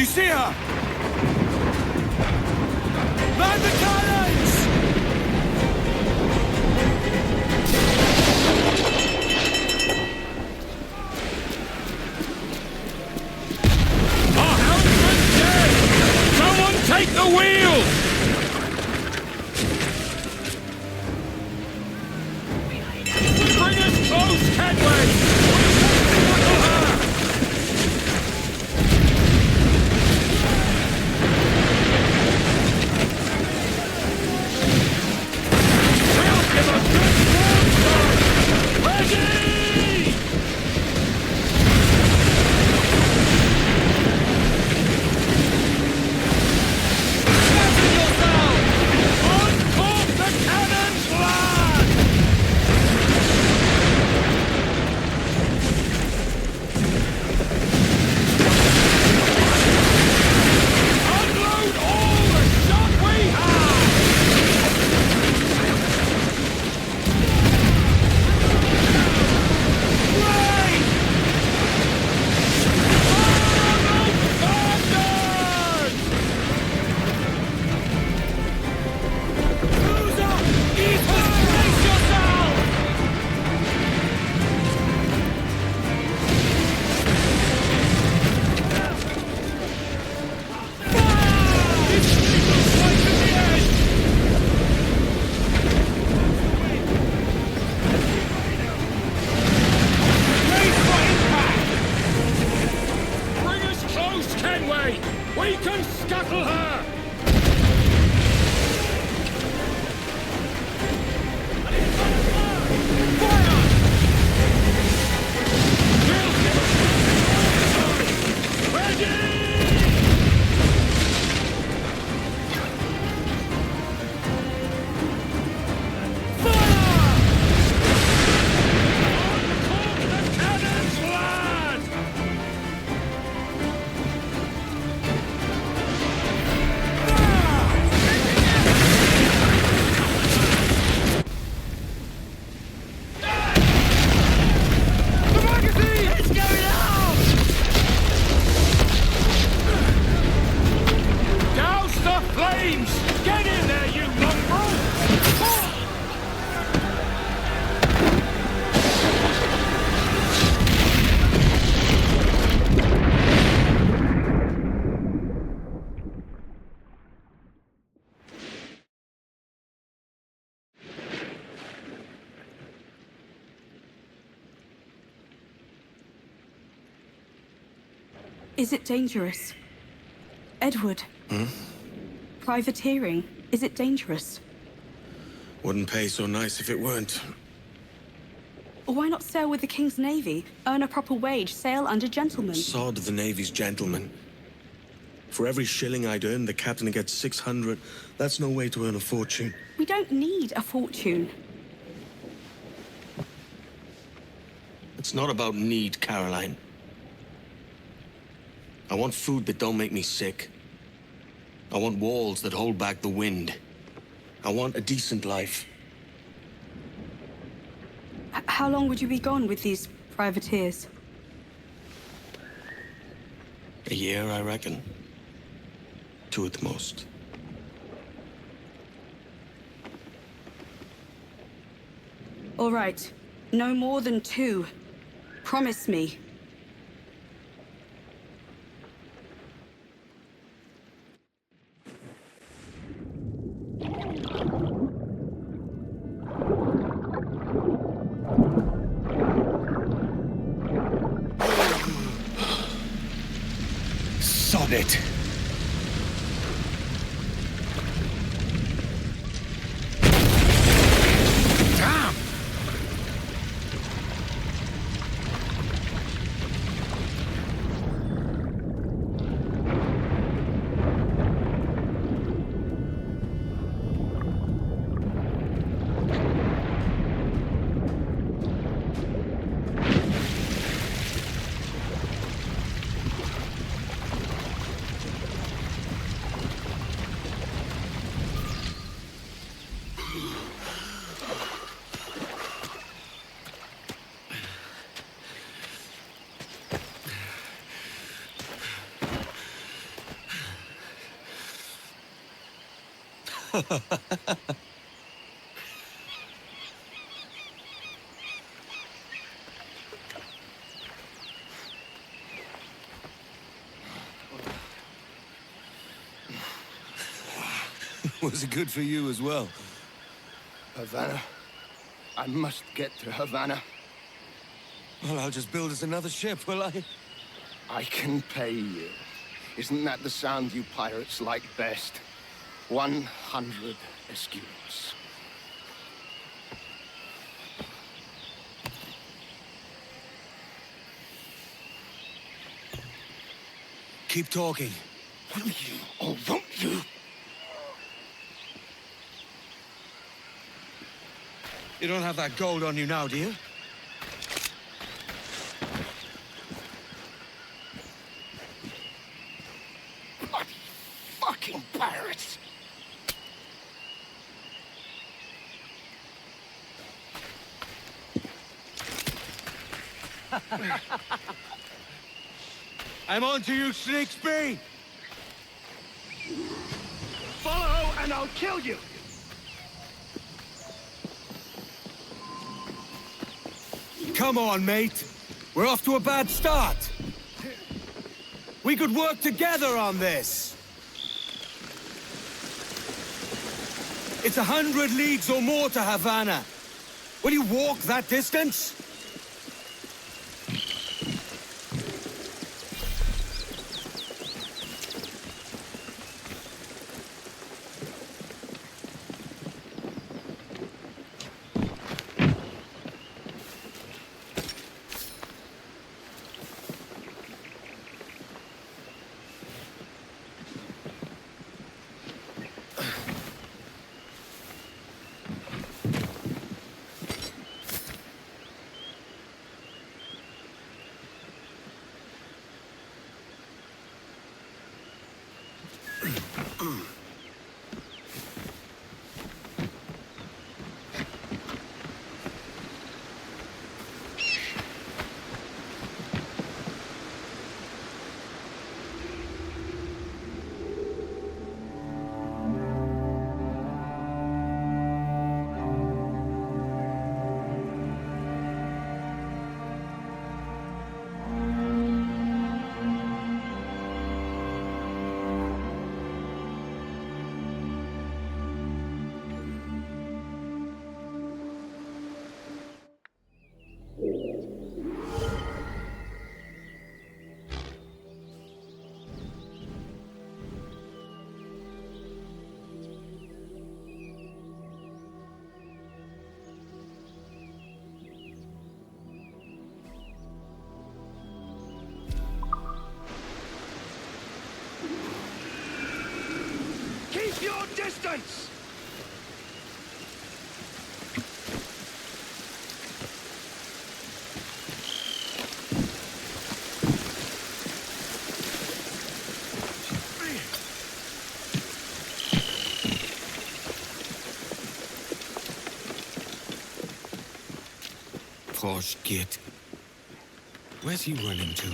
see her? Man the cannons! Our helmsman's dead! Someone take the wheel! Bring us close, Kenway! We can scuttle her! Is it dangerous? Edward? Privateering, is it dangerous? Wouldn't pay so nice if it weren't. Why not sail with the King's Navy? Earn a proper wage, sail under gentlemen. Sod the Navy's gentlemen. For every shilling I'd earn, the captain gets 600. That's no way to earn a fortune. We don't need a fortune. It's not about need, Caroline. I want food that don't make me sick. I want walls that hold back the wind. I want a decent life. How long would you be gone with these privateers? A year, I reckon. 2 at the most. All right. No more than 2. Promise me. Sod it! Damn! Was it good for you as well? Havana. I must get to Havana. Well, I'll just build us another ship, will I? I can pay you. Isn't that the sound you pirates like best? 100 escudos. Keep talking. Will you, or won't you? You don't have that gold on you now, do you? Bloody fucking pirates! I'm on to you, Snakesby! Follow and I'll kill you! Come on, mate. We're off to a bad start. We could work together on this. It's 100 leagues or more to Havana. Will you walk that distance? Keep your distance! Posh git. Where's he running to?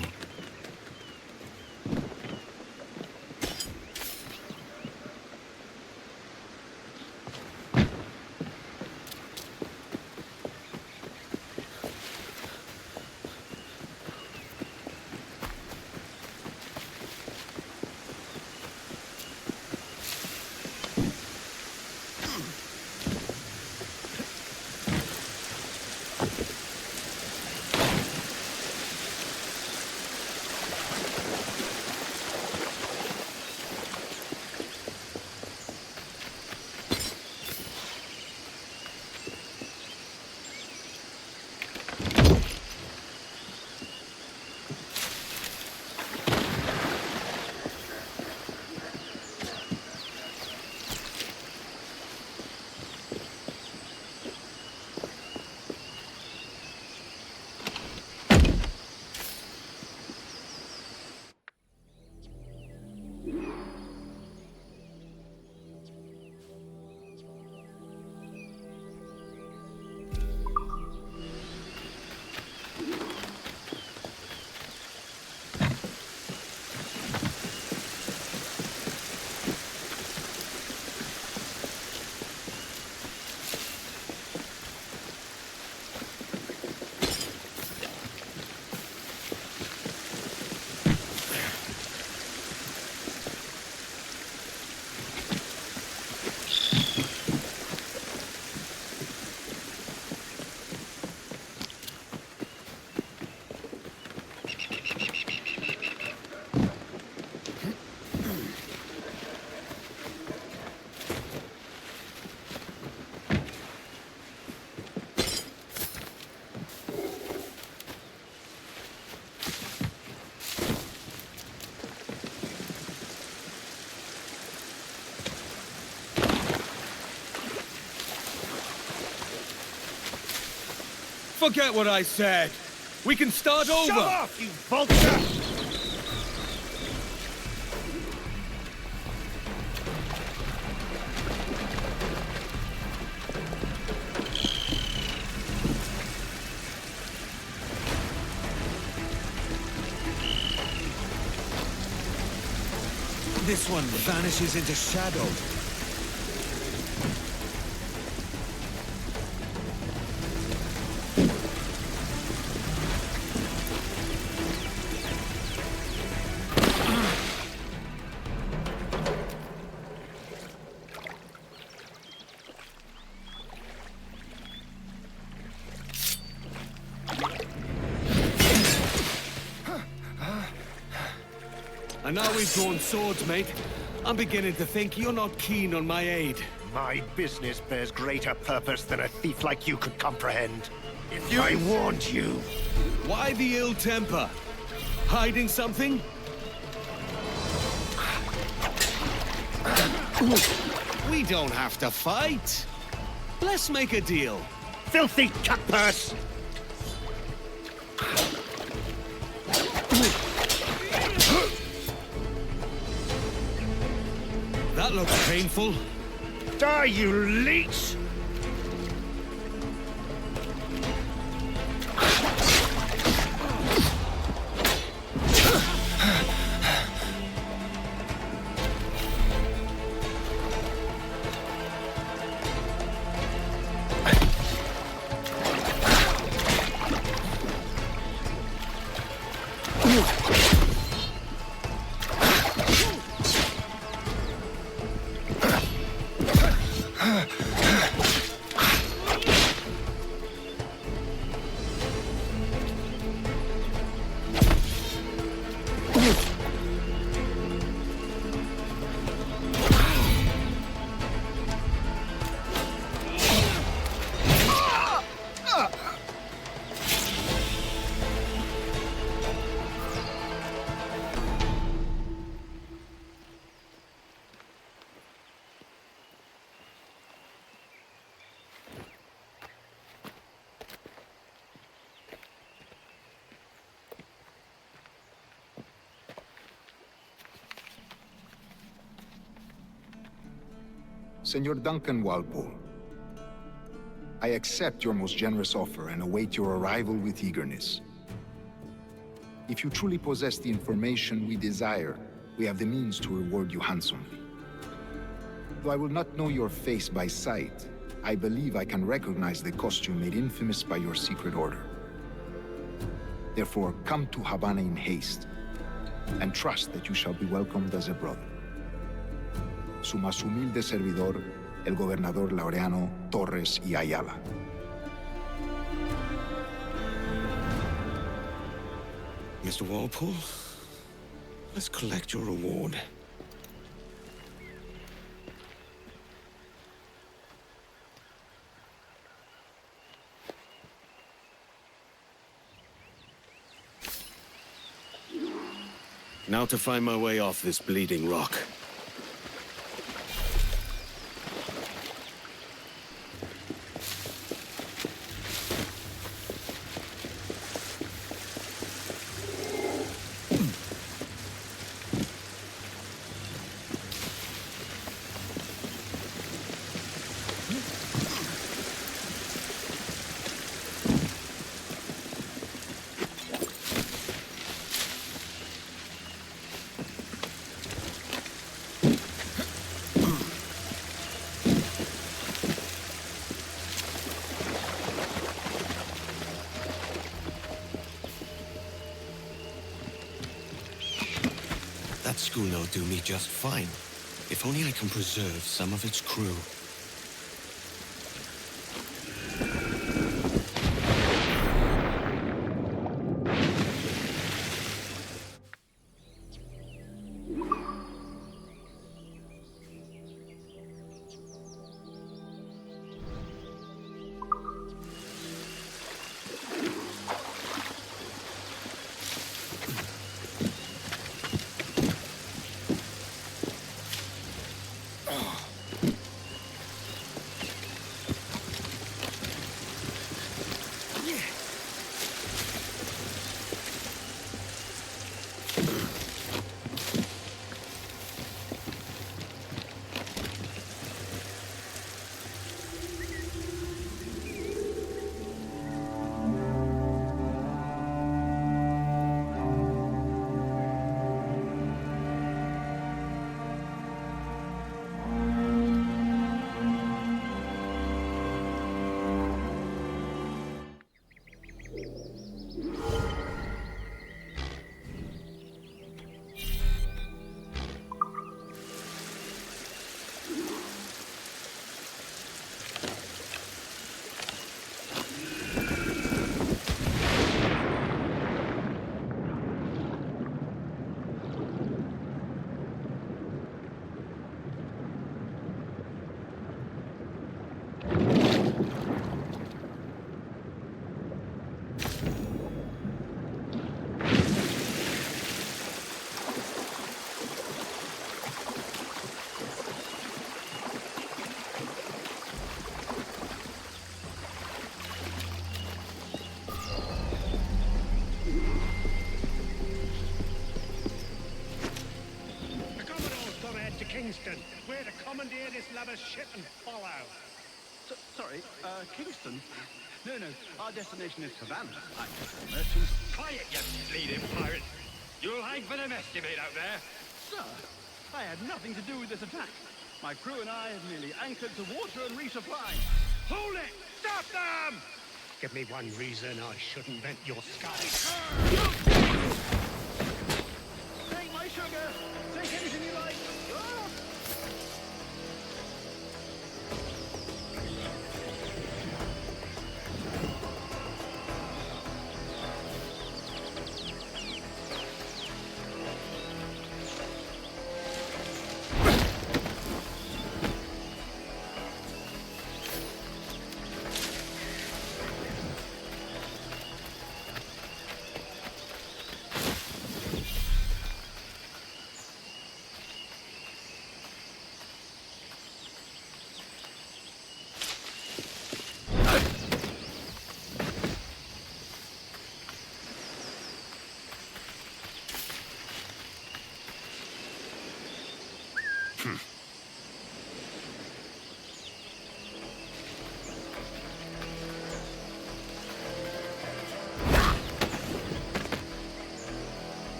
forget what I said. We can start over. Shut off, you vulture! This one vanishes into shadow. And now we've drawn swords, mate. I'm beginning to think you're not keen on my aid. My business bears greater purpose than a thief like you could comprehend. I warned you. Why the ill temper? Hiding something? We don't have to fight. Let's make a deal. Filthy cutpurse! That looks painful. Die, you leech! Senor Duncan Walpole, I accept your most generous offer and await your arrival with eagerness. If you truly possess the information we desire, we have the means to reward you handsomely. Though I will not know your face by sight, I believe I can recognize the costume made infamous by your secret order. Therefore, come to Habana in haste, and trust that you shall be welcomed as a brother. Su más humilde servidor, el gobernador Laureano Torres y Ayala. Mr. Walpole, let's collect your reward. Now to find my way off this bleeding rock. That schooner will do me just fine. If only I can preserve some of its crew. commandeer this lubber's ship and follow. Sorry, Kingston? No, our destination is Havana. Merchants. Quiet, you bleeding pirate! You'll hang for the mess you made out there. Sir, I had nothing to do with this attack. My crew and I have merely anchored to water and resupply. Hold it! Stop them! Give me one reason I shouldn't vent your skull. Take my sugar! Take anything you like! Ah!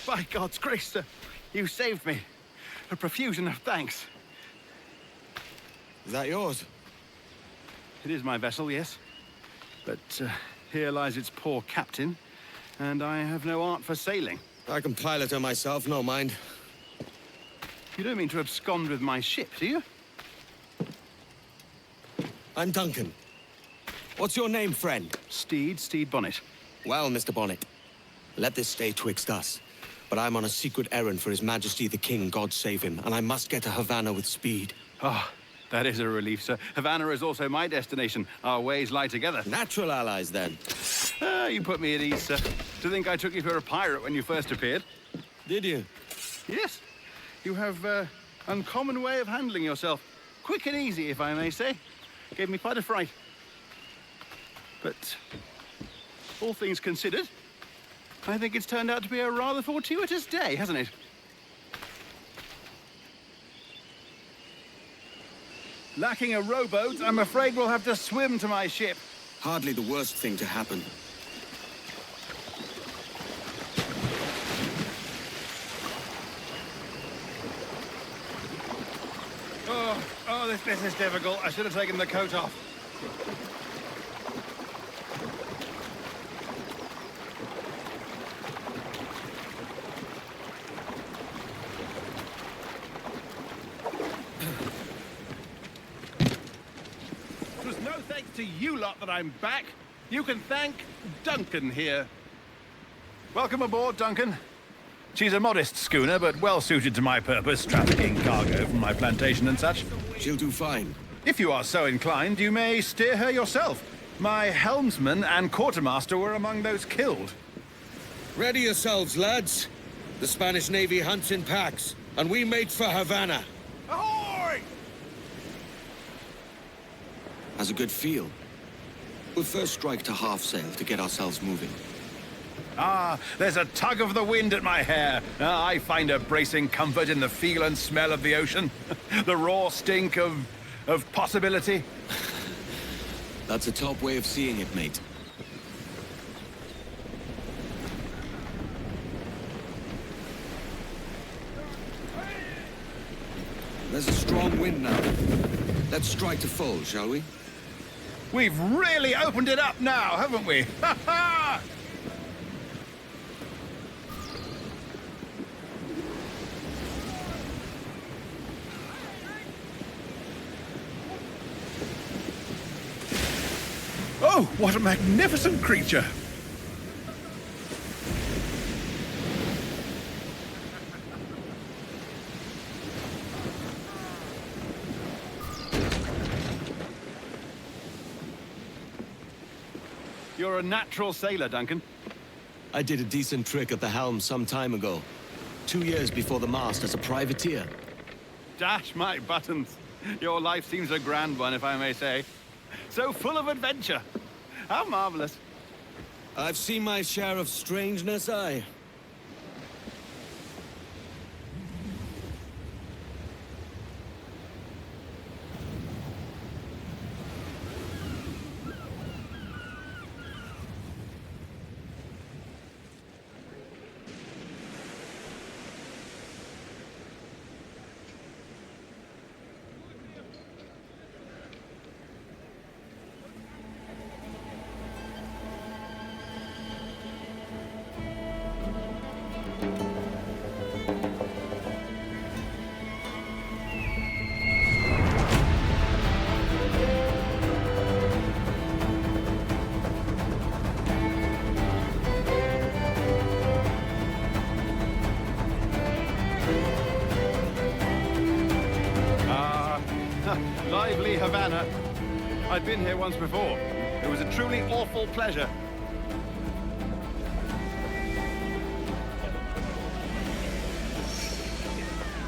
By God's grace, sir, you saved me. A profusion of thanks. Is that yours? It is my vessel, yes. But here lies its poor captain, and I have no art for sailing. I can pilot her myself, no mind. You don't mean to abscond with my ship, do you? I'm Duncan. What's your name, friend? Stede Bonnet. Well, Mr. Bonnet, let this stay twixt us. But I'm on a secret errand for His Majesty the King, God save him, and I must get to Havana with speed. Oh, that is a relief, sir. Havana is also my destination. Our ways lie together. Natural allies, then. You put me at ease, sir. To think I took you for a pirate when you first appeared. Did you? Yes. You have uncommon way of handling yourself. Quick and easy, if I may say. Gave me quite a fright. But all things considered, I think it's turned out to be a rather fortuitous day, hasn't it? Lacking a rowboat, I'm afraid we'll have to swim to my ship. Hardly the worst thing to happen. Oh, this is difficult. I should have taken the coat off. It was no thanks to you lot that I'm back. You can thank Duncan here. Welcome aboard, Duncan. She's a modest schooner, but well-suited to my purpose, trafficking cargo from my plantation and such. She'll do fine. If you are so inclined, you may steer her yourself. My helmsman and quartermaster were among those killed. Ready yourselves, lads. The Spanish Navy hunts in packs, and we make for Havana. Ahoy! Has a good feel. We'll first strike to half sail to get ourselves moving. Ah, there's a tug of the wind at my hair. I find a bracing comfort in the feel and smell of the ocean. The raw stink of possibility. That's a top way of seeing it, mate. There's a strong wind now. Let's strike to full, shall we? We've really opened it up now, haven't we? Ha ha! Whoa, what a magnificent creature! You're a natural sailor, Duncan. I did a decent trick at the helm some time ago. 2 years before the mast as a privateer. Dash my buttons. Your life seems a grand one, if I may say. So full of adventure. How marvelous. I've seen my share of strangeness, aye. Lively Havana. I've been here once before. It was a truly awful pleasure.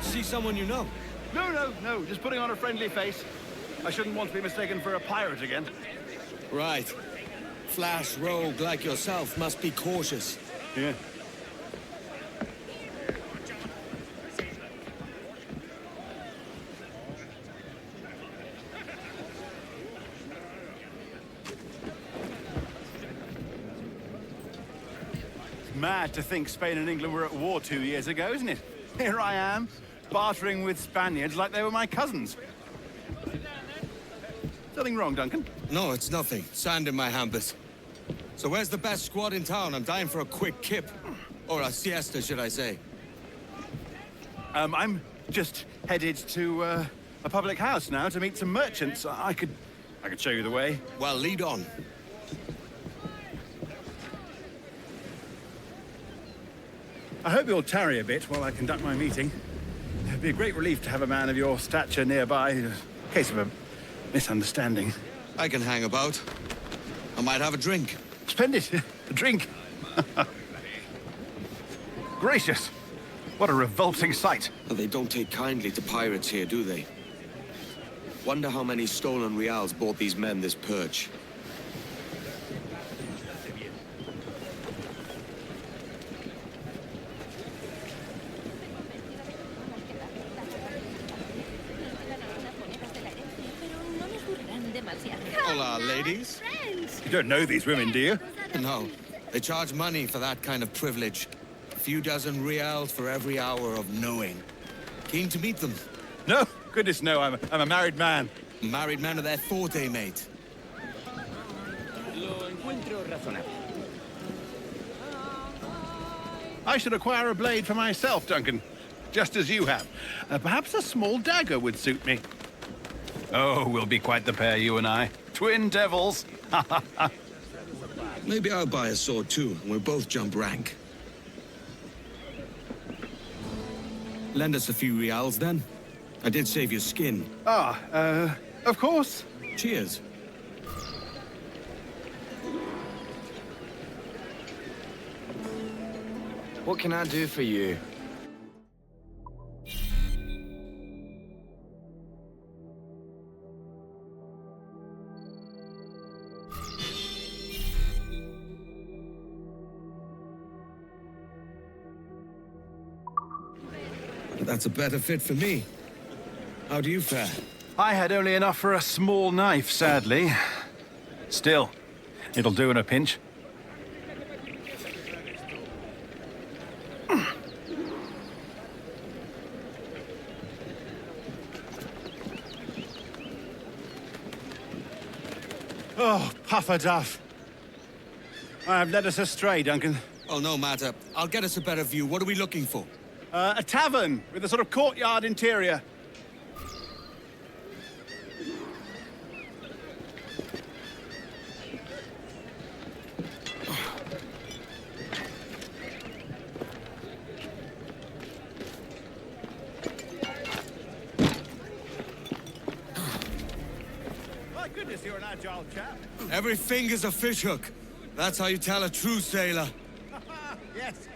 See someone you know? No, just putting on a friendly face. I shouldn't want to be mistaken for a pirate again. Right. Flash rogue like yourself must be cautious. Yeah. Mad to think Spain and England were at war 2 years ago, isn't it? Here I am, bartering with Spaniards like they were my cousins. Something wrong, Duncan? No, it's nothing. Sand in my hampers. So where's the best squad in town? I'm dying for a quick kip. Or a siesta, should I say. I'm just headed to a public house now to meet some merchants. I could show you the way. Well, lead on. I hope you'll tarry a bit while I conduct my meeting. It'd be a great relief to have a man of your stature nearby, in case of a misunderstanding. I can hang about. I might have a drink. Splendid. A drink. Gracious. What a revolting sight. Well, they don't take kindly to pirates here, do they? Wonder how many stolen reals bought these men this perch. Hola, ladies. You don't know these women, do you? No, they charge money for that kind of privilege. A few dozen reals for every hour of knowing. Keen to meet them. No? Goodness, no. I'm a married man. Married men are their forte, mate. I should acquire a blade for myself, Duncan. Just as you have. Perhaps a small dagger would suit me. Oh, we'll be quite the pair, you and I. Twin devils. Maybe I'll buy a sword too, and we'll both jump rank. Lend us a few reals, then. I did save your skin. Of course. Cheers. What can I do for you? That's a better fit for me. How do you fare? I had only enough for a small knife, sadly. Still, it'll do in a pinch. Oh, puffer duff. I have led us astray, Duncan. Oh, no matter. I'll get us a better view. What are we looking for? A tavern with a sort of courtyard interior. My goodness, you're an agile chap. Every finger's a fishhook. That's how you tell a true sailor. Yes,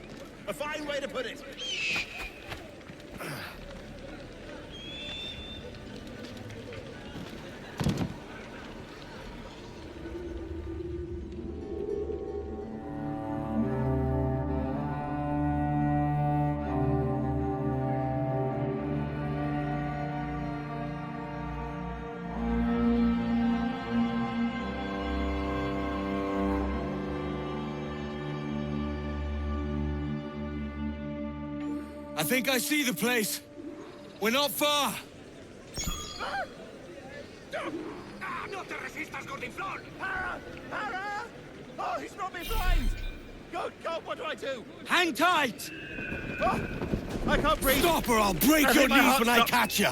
a fine way to put it. I think I see the place. We're not far. No te resistas, Gordinflón! Para! Para! Oh, he's brought me blind! Good God, what do I do? Hang tight! Oh, I can't breathe. Stop or I'll break I your think my knees heart's when I stopped. catch you.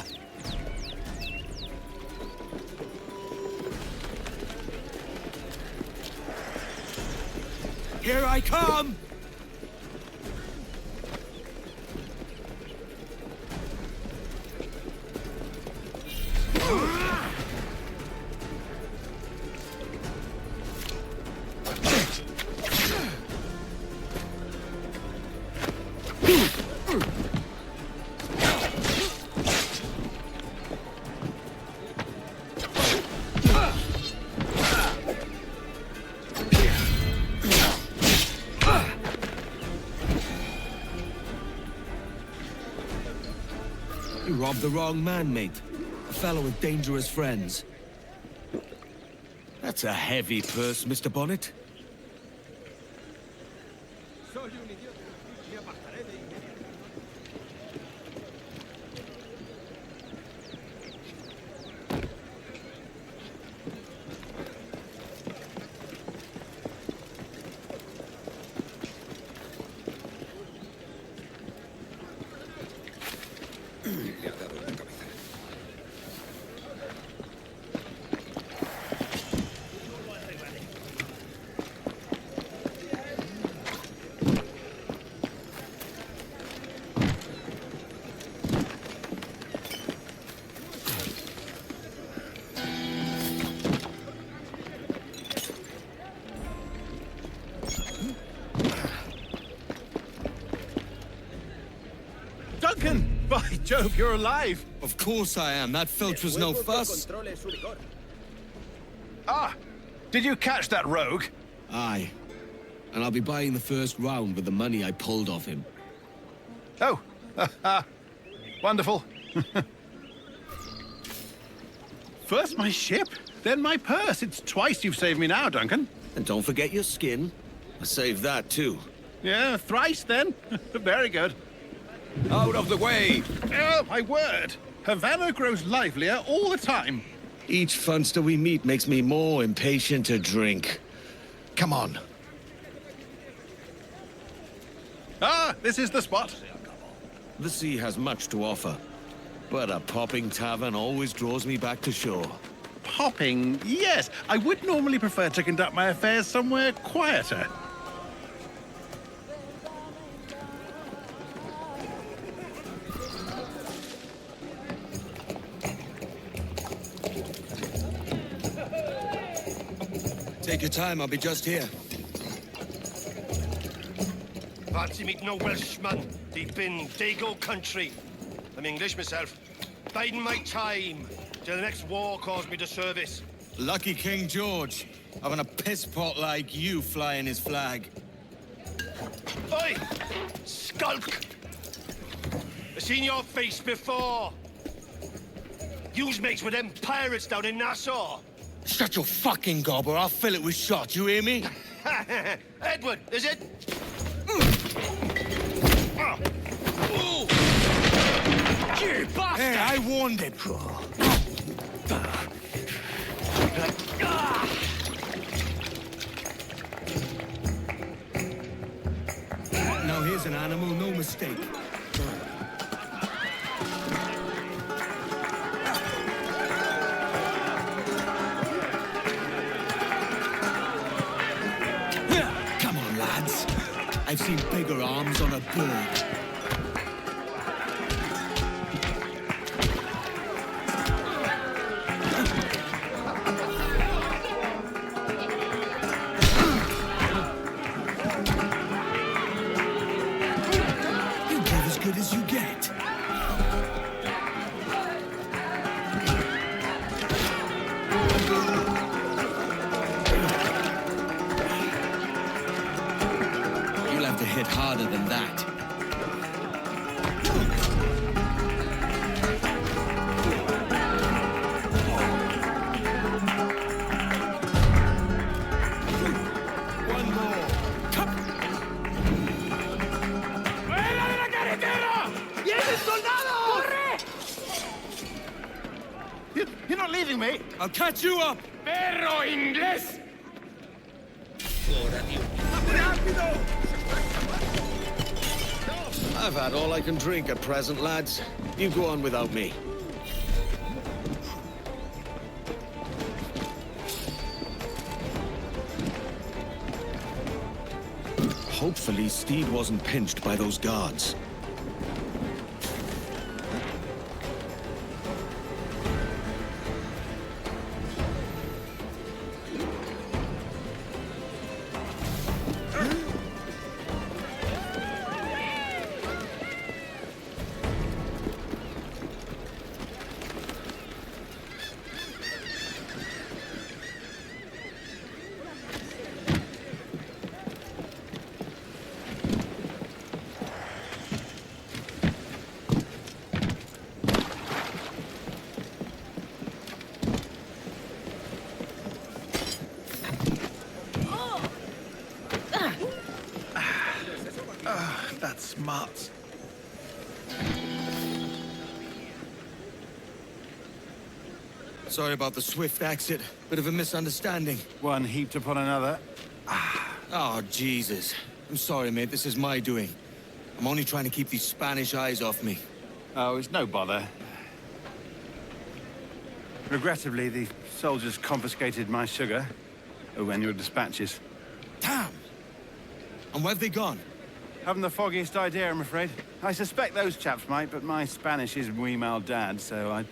Here I come! You robbed the wrong man, mate. A fellow with dangerous friends. That's a heavy purse, Mr. Bonnet. Duncan! By Jove, you're alive! Of course I am. That filch was no fuss. Ah! Did you catch that rogue? Aye. And I'll be buying the first round with the money I pulled off him. Oh! Wonderful. First my ship, then my purse. It's twice you've saved me now, Duncan. And don't forget your skin. I saved that too. Yeah, thrice then. Very good. Out of the way! Oh, my word! Havana grows livelier all the time. Each funster we meet makes me more impatient to drink. Come on. Ah, this is the spot. The sea has much to offer, but a popping tavern always draws me back to shore. Popping, yes. I would normally prefer to conduct my affairs somewhere quieter. Take your time, I'll be just here. Fancy meeting no Welshman deep in Dago country. I'm English myself. Biding my time till the next war calls me to service. Lucky King George, having a piss pot like you flying his flag. Oi! Skulk! I've seen your face before. You's mates with them pirates down in Nassau. Shut your fucking gob or I'll fill it with shot, you hear me? Edward, is it? You bastard! Hey, I warned him. Now here's an animal, no mistake. Come on, lads. I've seen bigger arms on a bird. work harder than that. One more. You're not leaving me! I'll catch you up! Perro inglés! I've had all I can drink at present, lads. You go on without me. Hopefully, Steed wasn't pinched by those guards. That's smart. Sorry about the swift exit. Bit of a misunderstanding. One heaped upon another. Oh, Jesus. I'm sorry, mate. This is my doing. I'm only trying to keep these Spanish eyes off me. Oh, it's no bother. Regrettably, the soldiers confiscated my sugar when your dispatches. Damn! And where've they gone? Haven't the foggiest idea, I'm afraid. I suspect those chaps might, but my Spanish is muy mal dad, so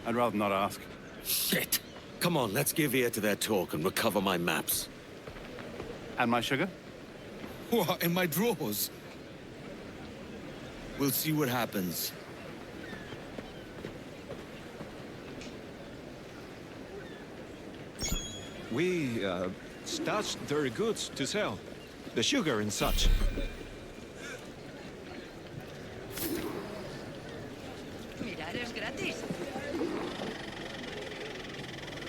I'd rather not ask. Shit! Come on, let's give ear to their talk and recover my maps. And my sugar? What, in my drawers? We'll see what happens. We, stashed their goods to sell. The sugar and such. Mirar es gratis.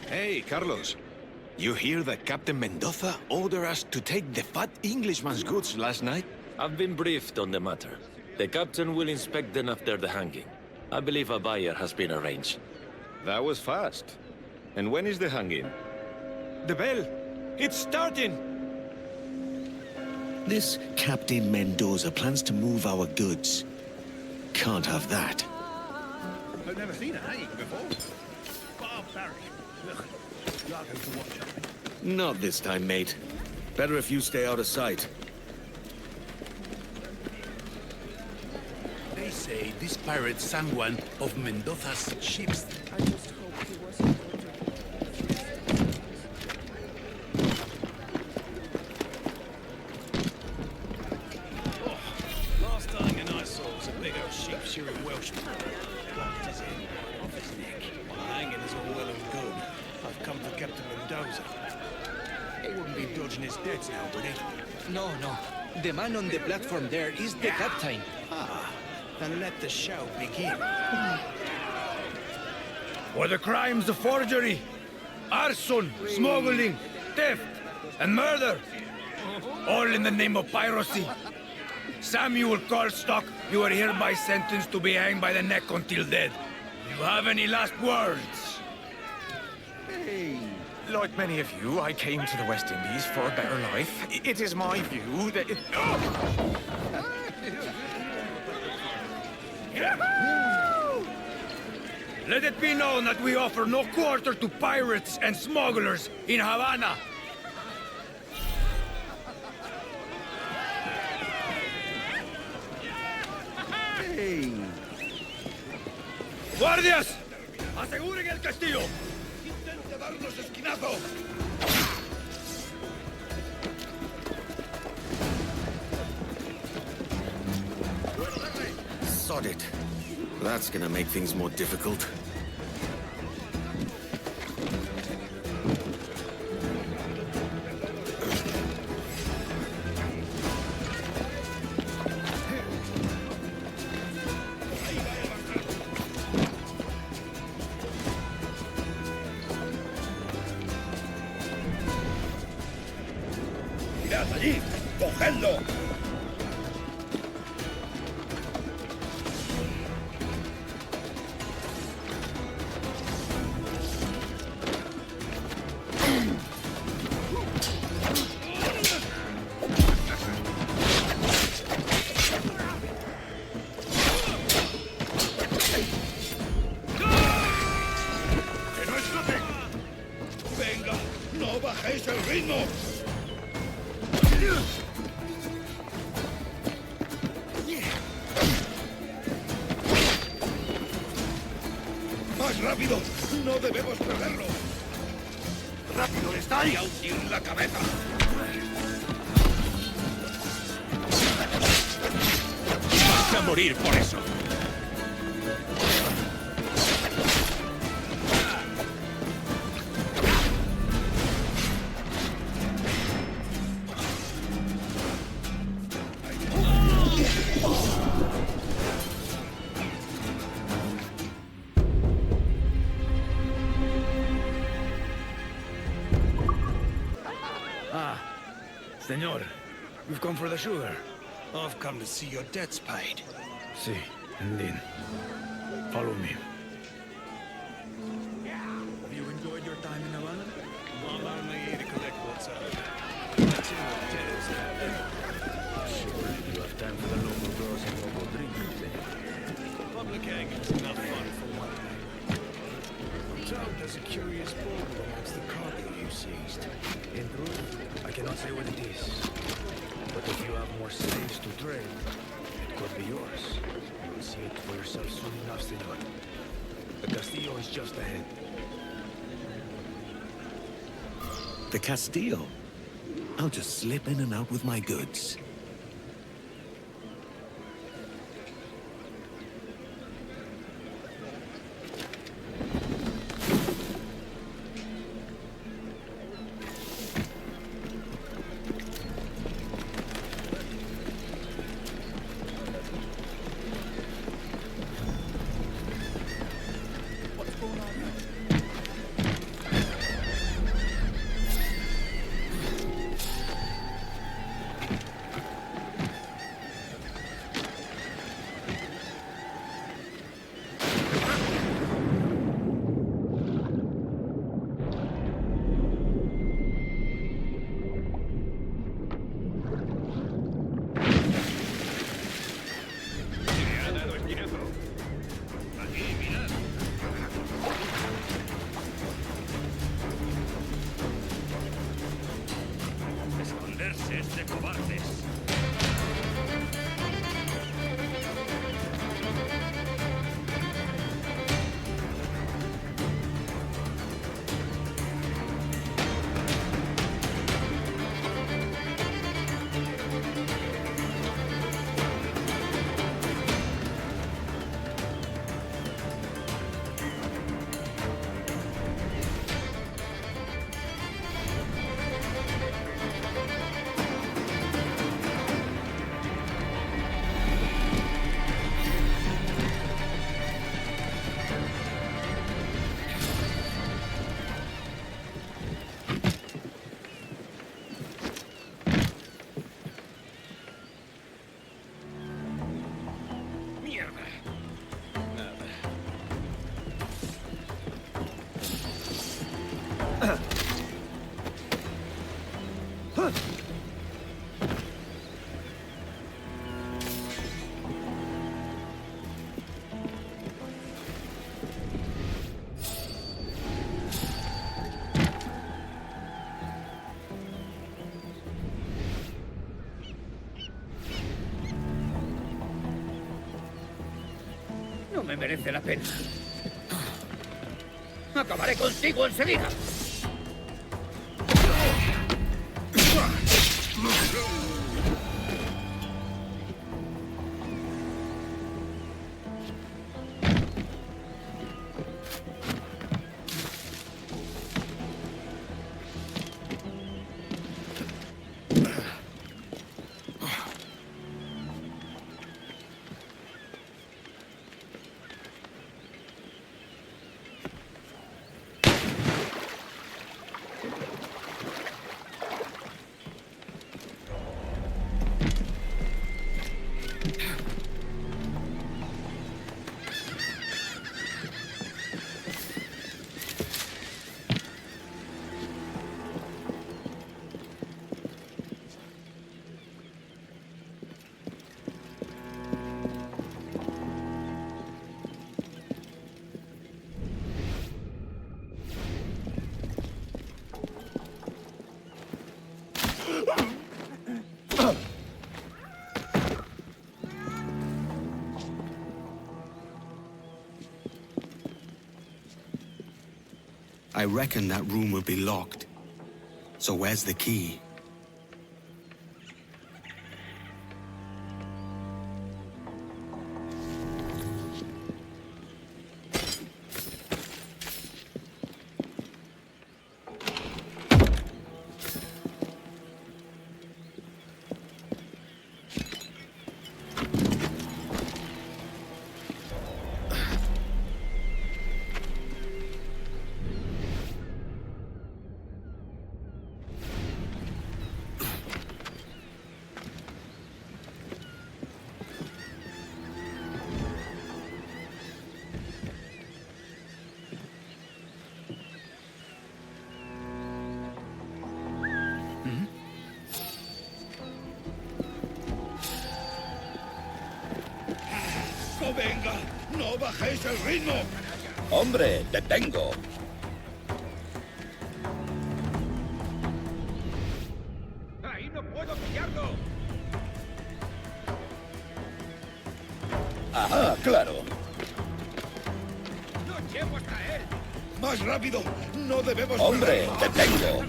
Hey, Carlos. You hear that Captain Mendoza ordered us to take the fat Englishman's goods last night? I've been briefed on the matter. The captain will inspect them after the hanging. I believe a buyer has been arranged. That was fast. And when is the hanging? The bell! It's starting! This Captain Mendoza plans to move our goods. Can't have that. I've never seen a hanging before. Barbaric. Ugh. Largo to watch. Not this time, mate. Better if you stay out of sight. They say this pirate sank one of Mendoza's ships. Last thing I saw was a big old sheep shearing Welshman. Locked his head off his neck. While hanging is all well and good. I've come for Captain Mendoza. He wouldn't be dodging his debts now, would he? No, no. The man on the platform there is the captain. Ah, then let the show begin. For the crimes of forgery, arson, smuggling, theft, and murder. All in the name of piracy. Samuel Corstock, you are hereby sentenced to be hanged by the neck until dead. Do you have any last words? Like many of you, I came to the West Indies for a better life. It is my view that... Let it be known that we offer no quarter to pirates and smugglers in Havana. ¡Guardias! ¡Aseguren el castillo! ¡Intente darnos esquinazo! Sod it. That's gonna make things more difficult. ¡Mirad allí! ¡Cogedlo! ¡Que no escapen! ¡Venga! ¡No bajéis el ritmo! ¡Más rápido! ¡No debemos perderlo! ¡Rápido, estáis! ¡Y a hundir la cabeza! ¡Vas a morir por eso! Señor, we've come for the sugar. I've come to see your debts paid. Sí, indeed. Follow me. Have you enjoyed your time in Havana? I'm only here to collect what's owed. That's in what debtors have. Surely you have time for the local girls and local drinks, eh? Public hanging's enough fun for one day. I'm told there's a curious bauble amongst the cargo you seized. In truth, I cannot say what it is. But if you have more slaves to trade, it could be yours. You will see it for yourself soon enough, senor. The Castillo is just ahead. The Castillo? I'll just slip in and out with my goods. No me merece la pena. Acabaré contigo enseguida. I reckon that room will be locked. So where's the key? ¡No venga! ¡No bajéis el ritmo! Hombre, te tengo. ¡Ahí no puedo pillarlo! Ajá, claro. ¡No llego hasta él! ¡Más rápido! ¡No debemos... Hombre, te tengo.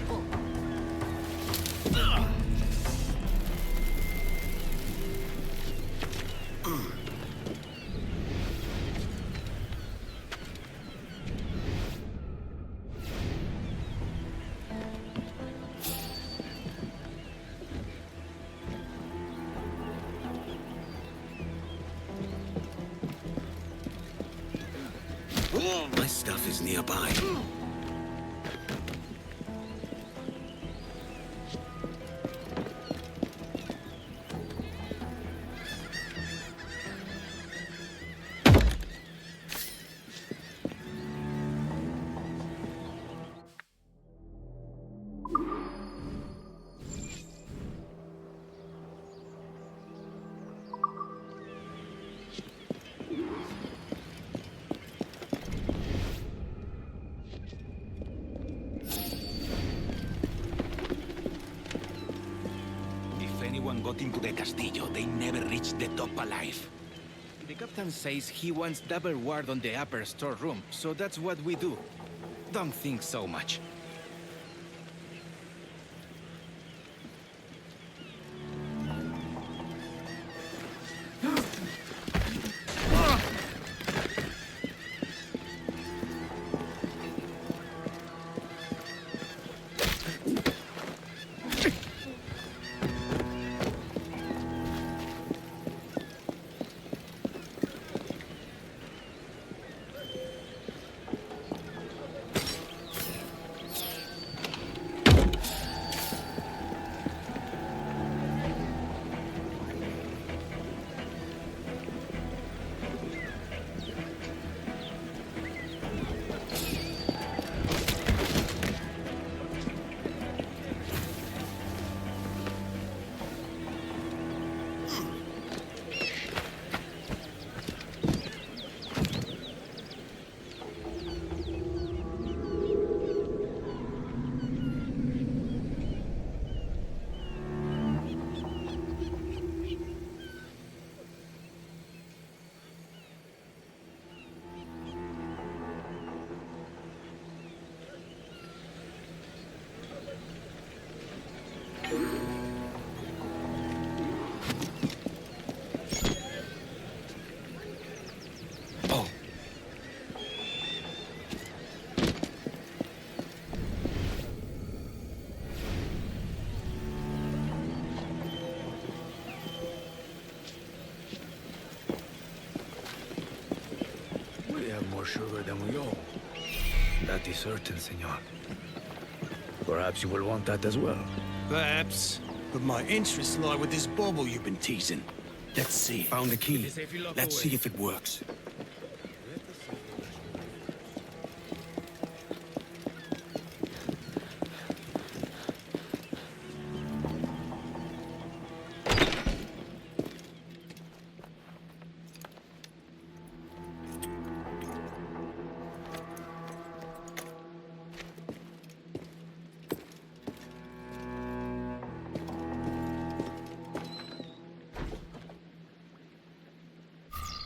My stuff is nearby. If anyone got into the castillo, they never reached the top alive. The captain says he wants double ward on the upper storeroom, so that's what we do. Don't think so much. We have more sugar than we owe. That is certain, senor. Perhaps you will want that as well. Perhaps. But my interests lie with this bauble you've been teasing. Let's see. Found the key. Let's see if it works.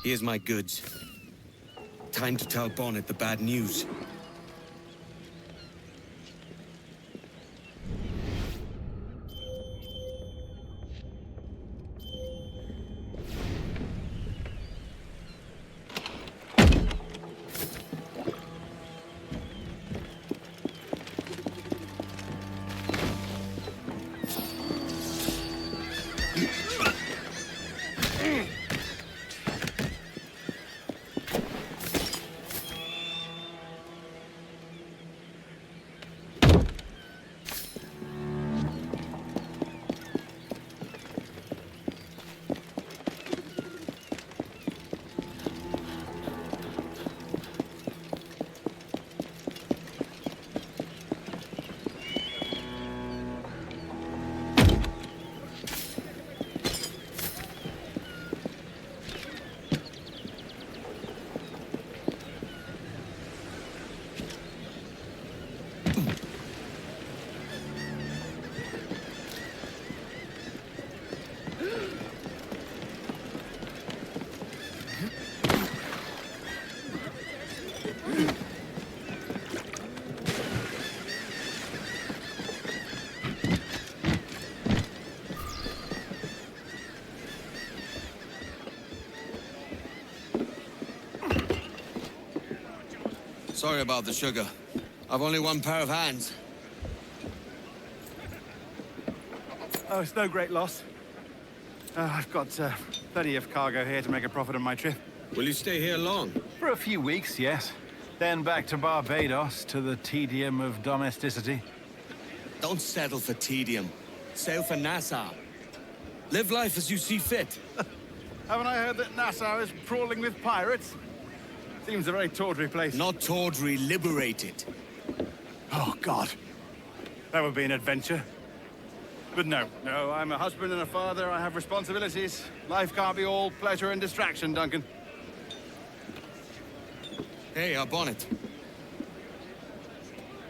Here's my goods. Time to tell Bonnet the bad news. Sorry about the sugar. I've only one pair of hands. Oh, it's no great loss. I've got plenty of cargo here to make a profit on my trip. Will you stay here long? For a few weeks, yes. Then back to Barbados, to the tedium of domesticity. Don't settle for tedium. Sail for Nassau. Live life as you see fit. Haven't I heard that Nassau is crawling with pirates? Seems a very tawdry place. Not tawdry, liberated. Oh, God. That would be an adventure. But no, I'm a husband and a father. I have responsibilities. Life can't be all pleasure and distraction, Duncan. Hey, our bonnet.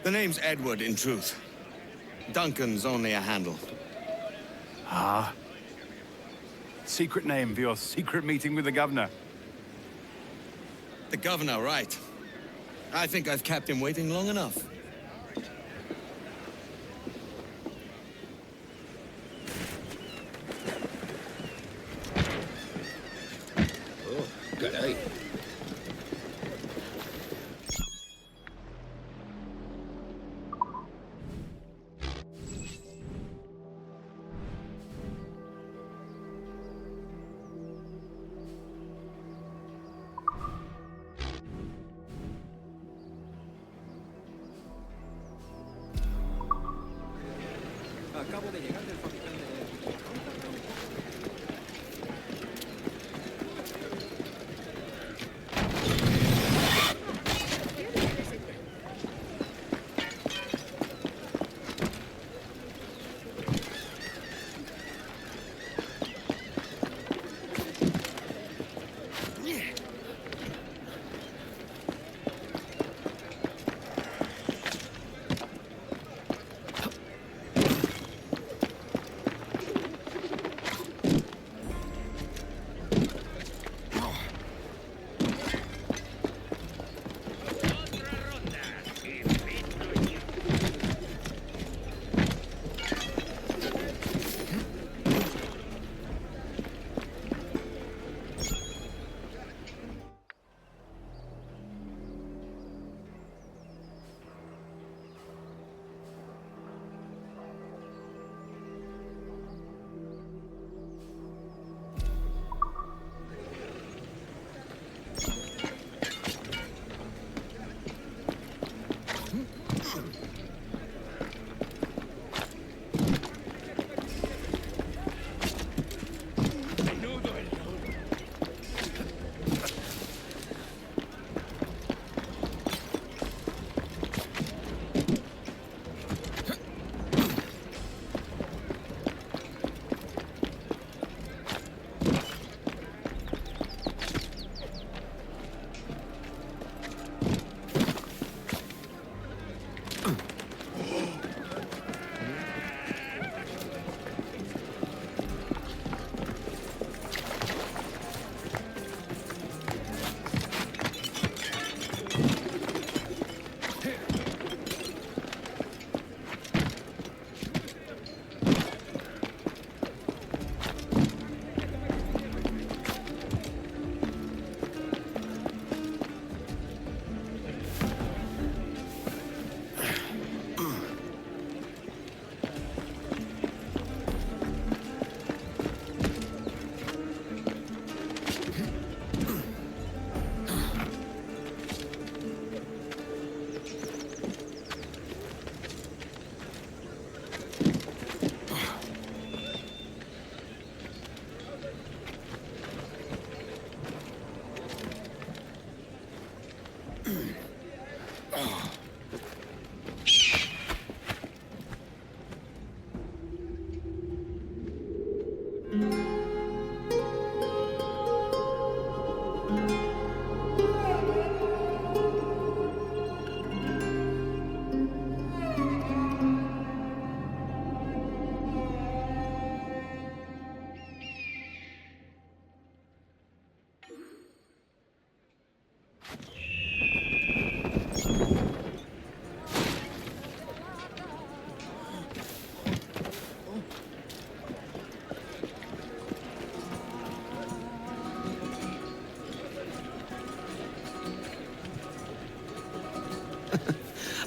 The name's Edward, in truth. Duncan's only a handle. Ah. Secret name for your secret meeting with the governor. The governor, right. I think I've kept him waiting long enough. Oh, caray. Acabo de llegar del fabricante.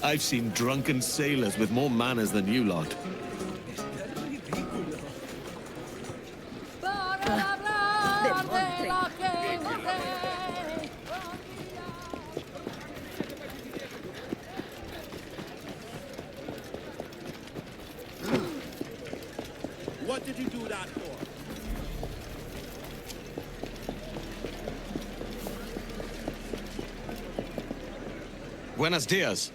I've seen drunken sailors with more manners than you lot. What did you do that for? Buenos dias.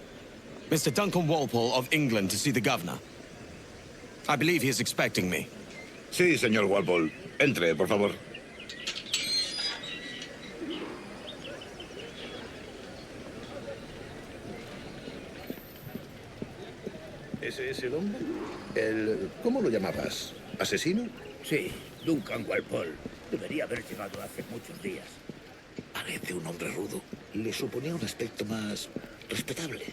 Mr. Duncan Walpole of England to see the governor. I believe he is expecting me. Sí, señor Walpole. Entre, por favor. ¿Ese es el hombre? ¿Cómo lo llamabas? ¿Asesino? Sí, Duncan Walpole. Debería haber llegado hace muchos días. Parece un hombre rudo. Le suponía un aspecto más respetable.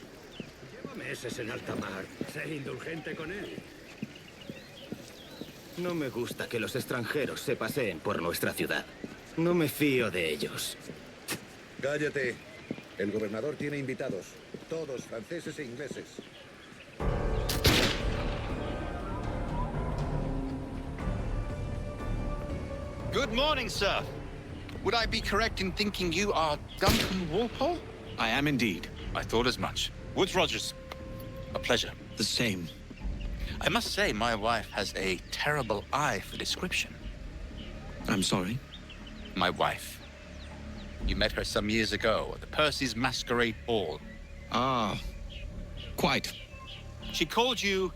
Llévame ese en alta mar. Sé indulgente con él. No me gusta que los extranjeros se paseen por nuestra ciudad. No me fío de ellos. Cállate. El gobernador tiene invitados. Todos franceses e ingleses. Good morning, sir. Would I be correct in thinking you are Duncan Walpole? I am indeed. I thought as much. Woods Rogers. A pleasure. The same. I must say, my wife has a terrible eye for description. I'm sorry? My wife. You met her some years ago at the Percy's Masquerade Ball. Ah, quite. She called you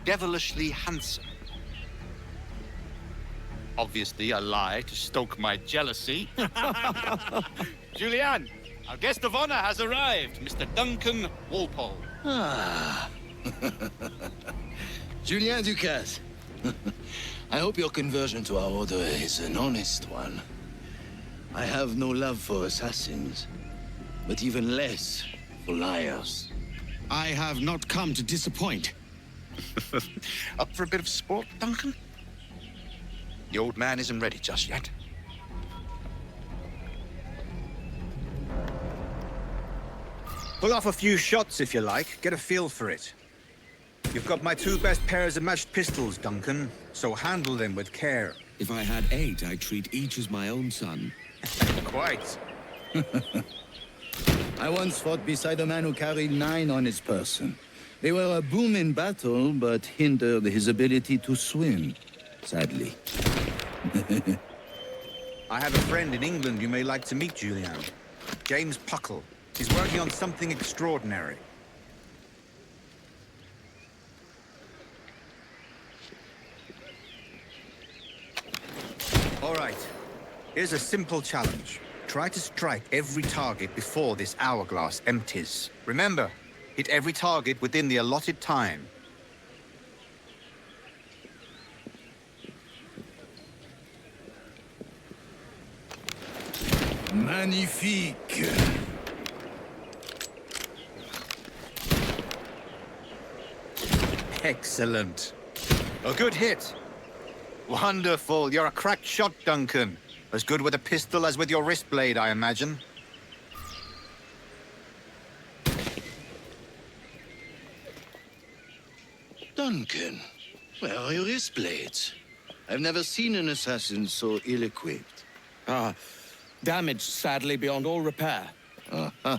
devilishly handsome. Obviously a lie to stoke my jealousy. Julianne, our guest of honor has arrived, Mr. Duncan Walpole. Ah. Julien Ducasse. I hope your conversion to our order is an honest one. I have no love for assassins, but even less for liars. I have not come to disappoint. Up for a bit of sport, Duncan? The old man isn't ready just yet. Pull off a few shots if you like. Get a feel for it. You've got my two best pairs of matched pistols, Duncan, so handle them with care. If I had 8, I'd treat each as my own son. Quite. I once fought beside a man who carried 9 on his person. They were a boom in battle, but hindered his ability to swim, sadly. I have a friend in England you may like to meet, Julian. James Puckle. He's working on something extraordinary. All right. Here's a simple challenge. Try to strike every target before this hourglass empties. Remember, hit every target within the allotted time. Magnifique! Excellent. A good hit. Wonderful. You're a crack shot, Duncan. As good with a pistol as with your wrist blade, I imagine. Duncan, where are your wrist blades? I've never seen an assassin so ill-equipped. Ah, damaged sadly beyond all repair. Uh-huh.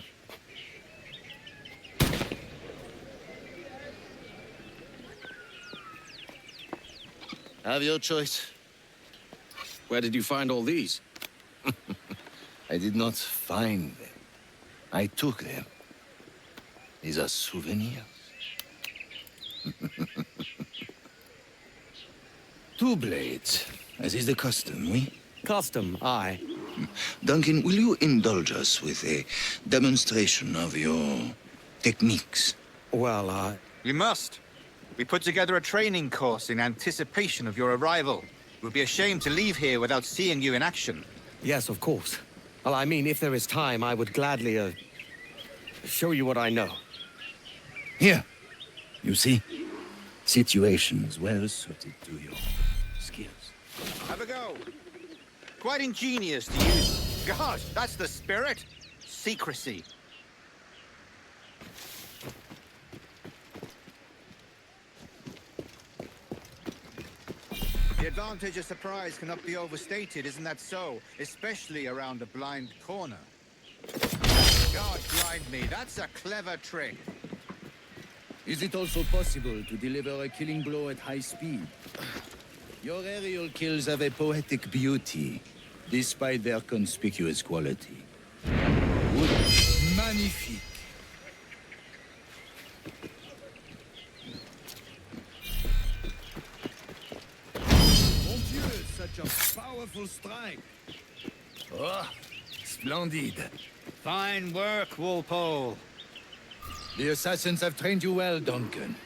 Have your choice. Where did you find all these? I did not find them. I took them. These are souvenirs. 2 blades, as is the custom, oui? Custom, aye. Duncan, will you indulge us with a demonstration of your techniques? Well, We must. We put together a training course in anticipation of your arrival. We'll be ashamed to leave here without seeing you in action. Yes, of course. Well, I mean, if there is time, I would gladly, show you what I know. Here. You see? Situations well suited to your skills. Have a go. Quite ingenious to use. Gosh, that's the spirit. Secrecy. The advantage of surprise cannot be overstated, isn't that so? Especially around a blind corner. God blind me, that's a clever trick. Is it also possible to deliver a killing blow at high speed? Your aerial kills have a poetic beauty, despite their conspicuous quality. Magnifique. Mon Dieu, such a powerful strike. Oh, splendid. Fine work, Walpole. The assassins have trained you well, Duncan.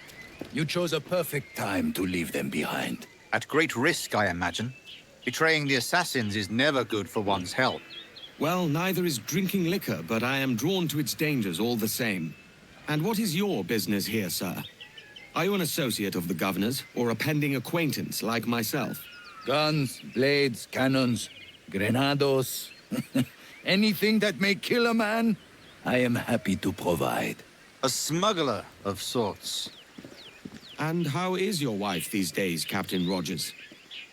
You chose a perfect time to leave them behind. At great risk, I imagine. Betraying the assassins is never good for one's health. Well, neither is drinking liquor, but I am drawn to its dangers all the same. And what is your business here, sir? Are you an associate of the governor's, or a pending acquaintance like myself? Guns, blades, cannons, grenados. Anything that may kill a man, I am happy to provide. A smuggler of sorts. And how is your wife these days, Captain Rogers?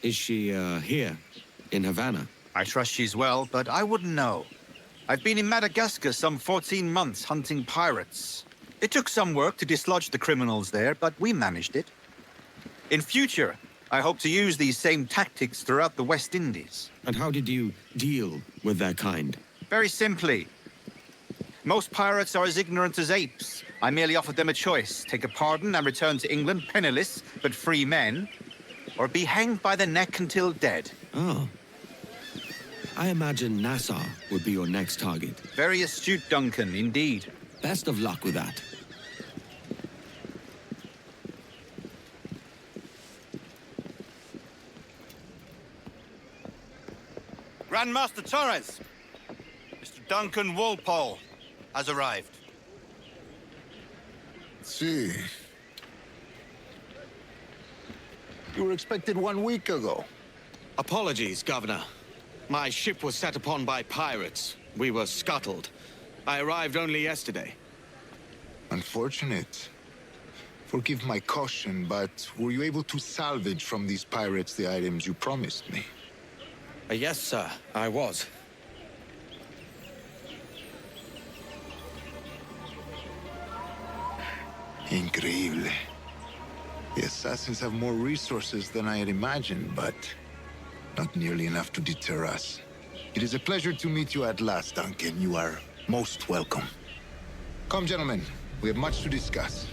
Is she, here, in Havana? I trust she's well, but I wouldn't know. I've been in Madagascar some 14 months hunting pirates. It took some work to dislodge the criminals there, but we managed it. In future, I hope to use these same tactics throughout the West Indies. And how did you deal with their kind? Very simply. Most pirates are as ignorant as apes. I merely offered them a choice. Take a pardon and return to England penniless, but free men, or be hanged by the neck until dead. Oh. I imagine Nassau would be your next target. Very astute, Duncan, indeed. Best of luck with that. Grandmaster Torres, Mr. Duncan Walpole has arrived. See. You were expected 1 week ago. Apologies, Governor. My ship was set upon by pirates. We were scuttled. I arrived only yesterday. Unfortunate. Forgive my caution, but were you able to salvage from these pirates the items you promised me? Yes, sir, I was. Increíble. The assassins have more resources than I had imagined, but not nearly enough to deter us. It is a pleasure to meet you at last, Duncan. You are most welcome. Come, gentlemen. We have much to discuss.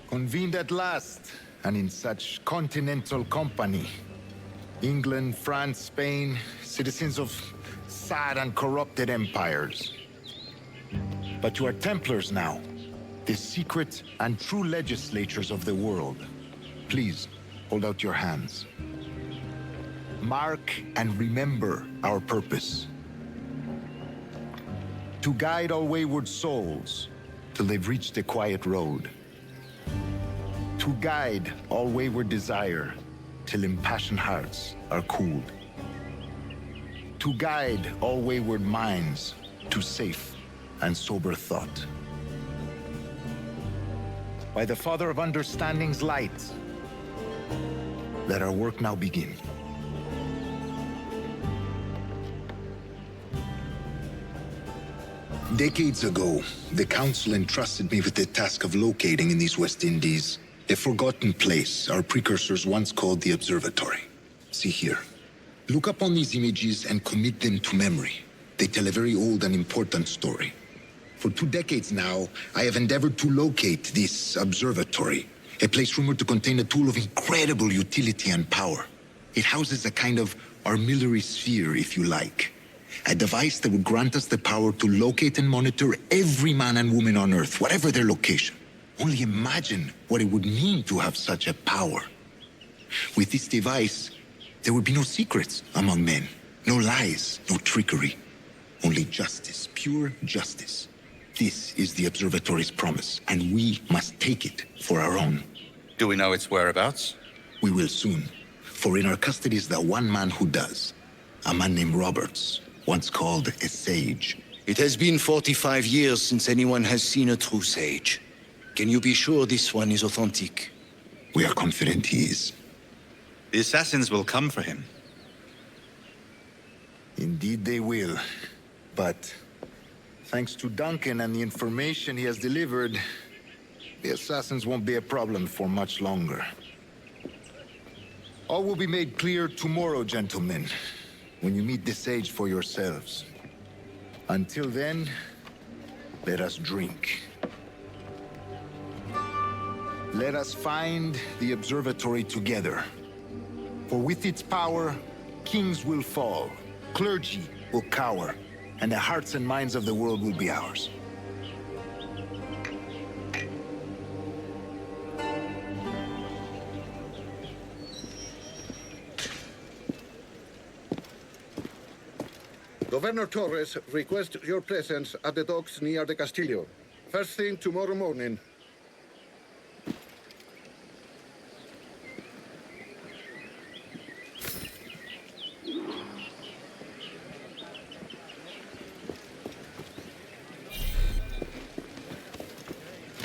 Convened at last, and in such continental company. England, France, Spain, citizens of sad and corrupted empires. But you are Templars now, the secret and true legislators of the world. Please, hold out your hands. Mark and remember our purpose. To guide all wayward souls till they've reached the quiet road. To guide all wayward desire till impassioned hearts are cooled. To guide all wayward minds to safe and sober thought. By the Father of Understanding's light, let our work now begin. Decades ago, the Council entrusted me with the task of locating in these West Indies a forgotten place our precursors once called the Observatory. See here. Look upon these images and commit them to memory. They tell a very old and important story. For 2 decades now, I have endeavored to locate this observatory, a place rumored to contain a tool of incredible utility and power. It houses a kind of armillary sphere, if you like. A device that would grant us the power to locate and monitor every man and woman on Earth, whatever their location. Only imagine what it would mean to have such a power. With this device, there would be no secrets among men, no lies, no trickery. Only justice, pure justice. This is the Observatory's promise, and we must take it for our own. Do we know its whereabouts? We will soon, for in our custody is the one man who does. A man named Roberts, once called a sage. It has been 45 years since anyone has seen a true sage. Can you be sure this one is authentic? We are confident he is. The assassins will come for him. Indeed they will. But thanks to Duncan and the information he has delivered, the assassins won't be a problem for much longer. All will be made clear tomorrow, gentlemen, when you meet the sage for yourselves. Until then, let us drink. Let us find the observatory together. For with its power, kings will fall, clergy will cower, and the hearts and minds of the world will be ours. Governor Torres requests your presence at the docks near the Castillo. First thing tomorrow morning.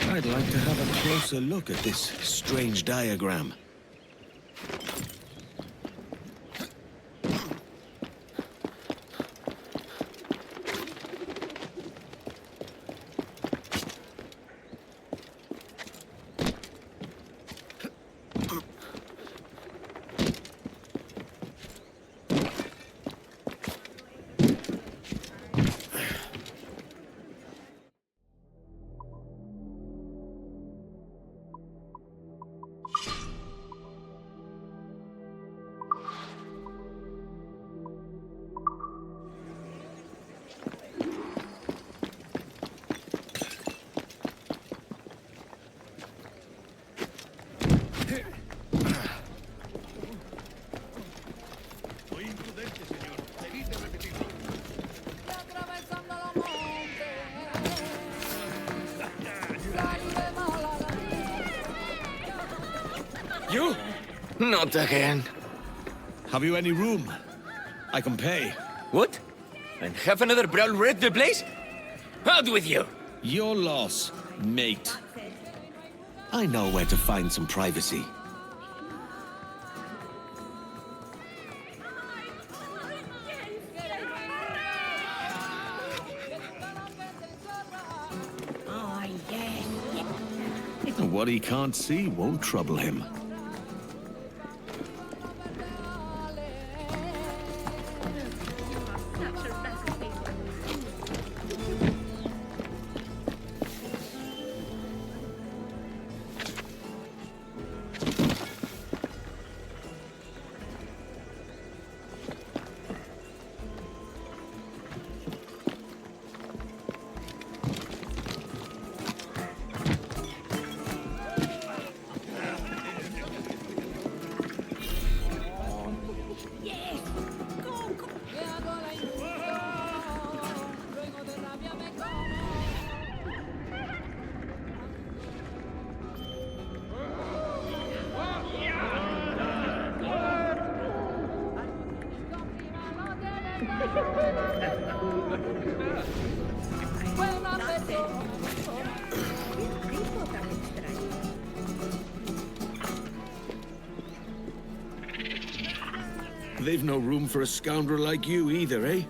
I'd like to have a closer look at this strange diagram. You? Not again. Have you any room? I can pay. What? And have another brawl wreck the place? Out with you! Your loss, mate. I know where to find some privacy. What he can't see won't trouble him. They've no room for a scoundrel like you either, eh?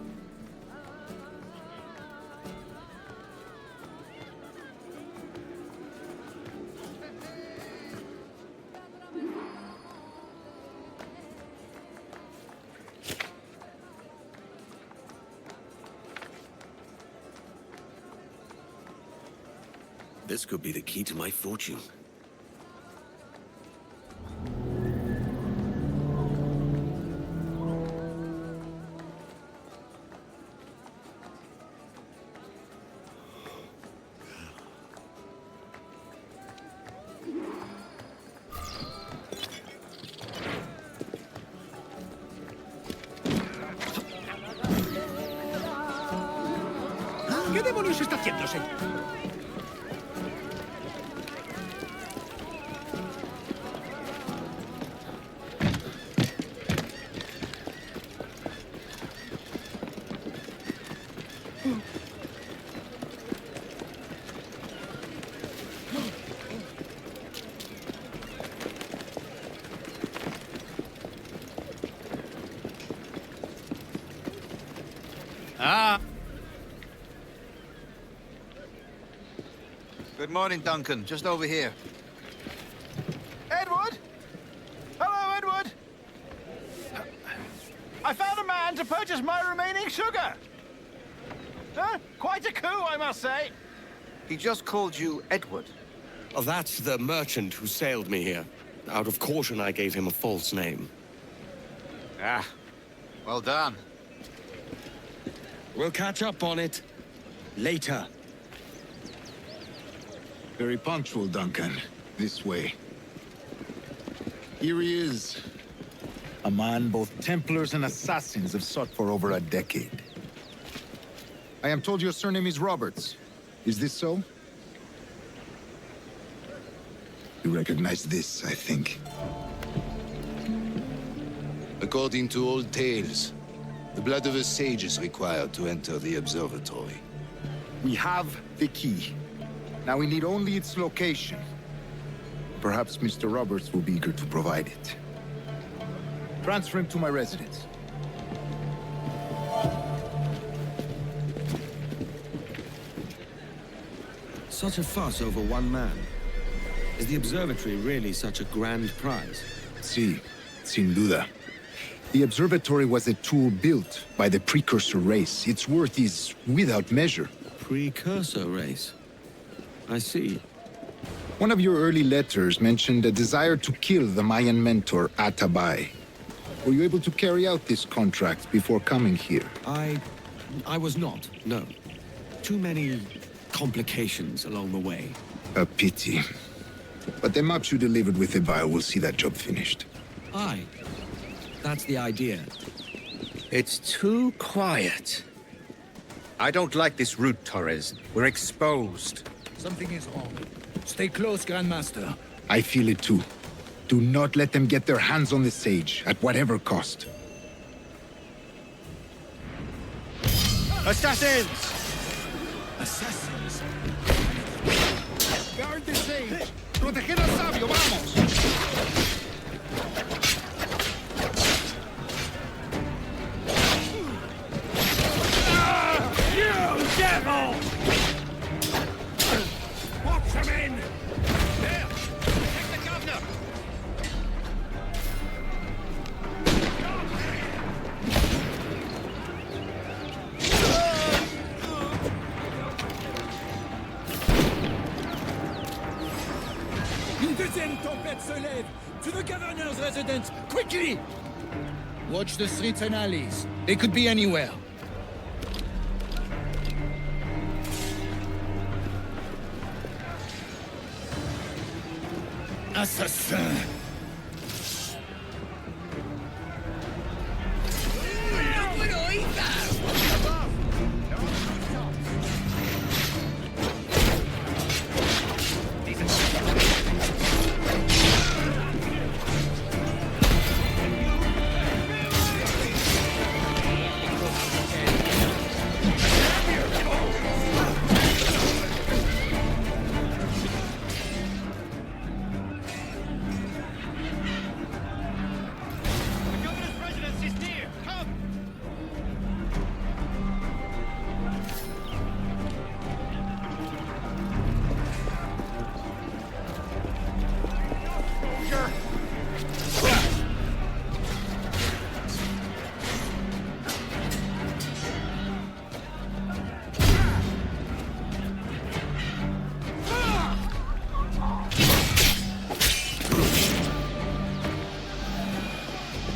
This could be the key to my fortune. ¿Qué demonios está haciendo, señor? Ah. Good morning, Duncan. Just over here. Edward? Hello, Edward. I found a man to purchase my remaining sugar. Quite a coup, I must say. He just called you Edward. Oh, that's the merchant who sailed me here. Out of caution, I gave him a false name. Ah, well done. We'll catch up on it later. Very punctual, Duncan. This way. Here he is. A man both Templars and Assassins have sought for over a decade. I am told your surname is Roberts. Is this so? You recognize this, I think. According to old tales, the blood of a sage is required to enter the observatory. We have the key. Now we need only its location. Perhaps Mr. Roberts will be eager to provide it. Transfer him to my residence. Such a fuss over one man. Is the observatory really such a grand prize? Sí, sin duda. The observatory was a tool built by the precursor race. Its worth is without measure. Precursor race? I see. One of your early letters mentioned a desire to kill the Mayan mentor, Atabay. Were you able to carry out this contract before coming here? I was not, no. Too many complications along the way. A pity. But the maps you delivered with Ebile will see that job finished. Aye. That's the idea. It's too quiet. I don't like this route, Torres. We're exposed. Something is wrong. Stay close, Grandmaster. I feel it too. Do not let them get their hands on the sage, at whatever cost. Assassins! Assassins? Guard the sage! Proteger al sabio, vamos! You devil! Watch him in! There! Protect the governor! Une deuxième tempête se lève! To the governor's residence! Quickly! Watch the streets and alleys. They could be anywhere. Assassin!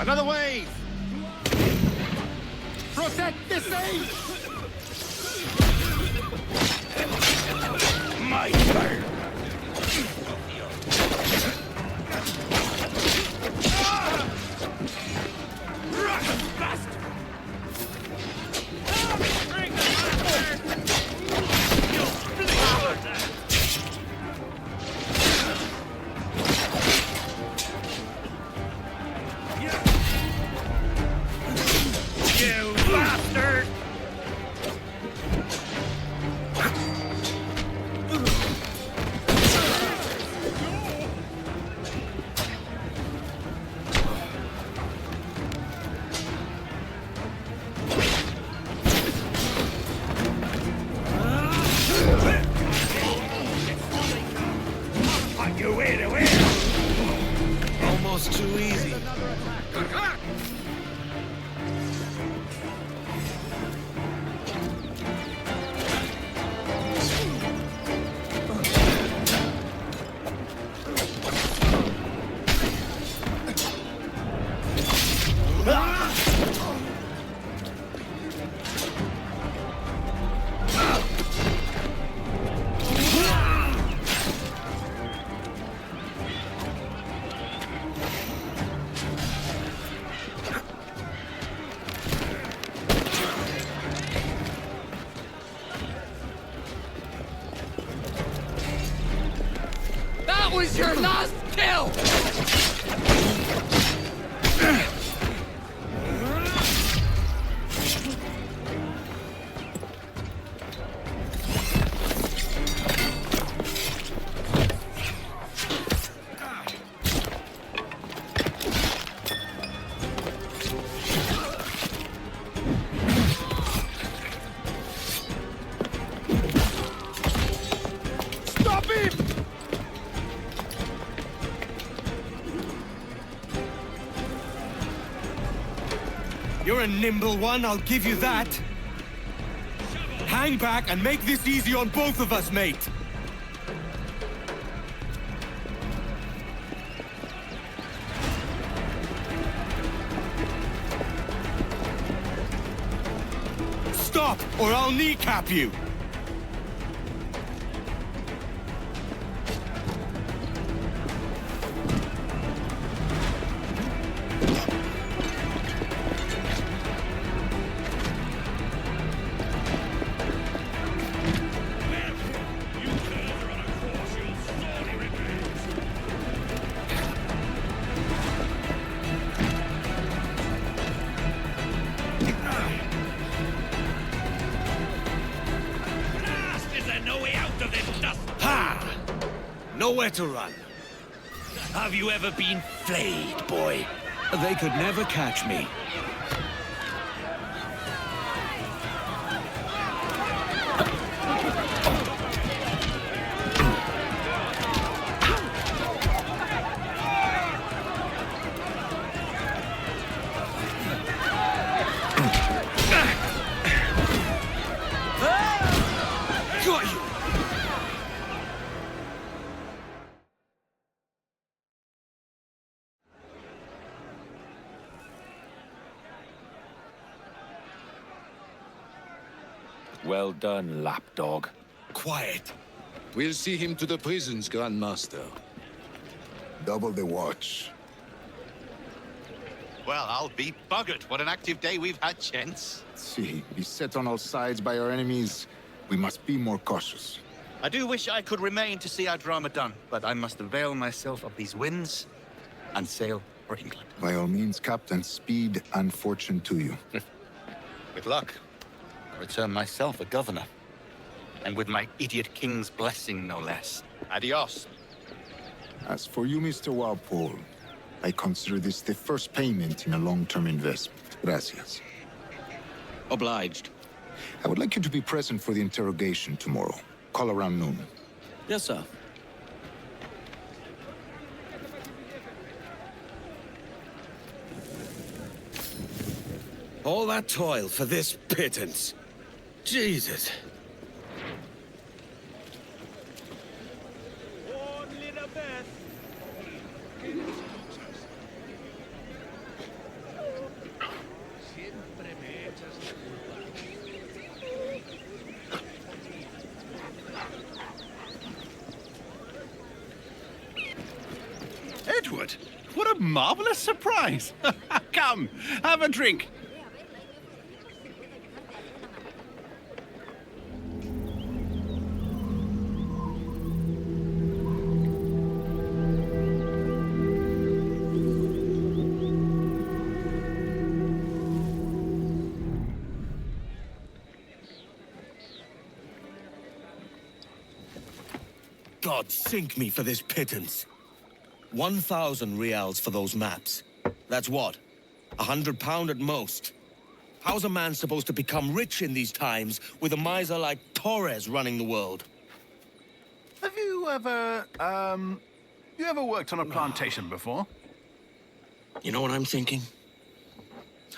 Another wave! Protect the sage! My turn! your last kill! Stop him! You're a nimble one, I'll give you that. Hang back and make this easy on both of us, mate. Stop, or I'll kneecap you. Nowhere to run. Have you ever been flayed, boy? They could never catch me. Got you! Well done, lapdog. Quiet. We'll see him to the prisons, Grandmaster. Double the watch. Well, I'll be buggered. What an active day we've had, gents. See, beset on all sides by our enemies, we must be more cautious. I do wish I could remain to see our drama done, but I must avail myself of these winds and sail for England. By all means, Captain, speed and fortune to you. With luck, I'll return myself a governor. And with my idiot king's blessing, no less. Adios. As for you, Mr. Walpole, I consider this the first payment in a long-term investment. Gracias. Obliged. I would like you to be present for the interrogation tomorrow. Call around noon. Yes, sir. All that toil for this pittance. Jesus. Edward, what a marvelous surprise! Come, have a drink. God sink me for this pittance. 1,000 reals for those maps. That's what? £100 at most. How's a man supposed to become rich in these times with a miser like Torres running the world? Have you ever, you ever worked on a plantation before? You know what I'm thinking?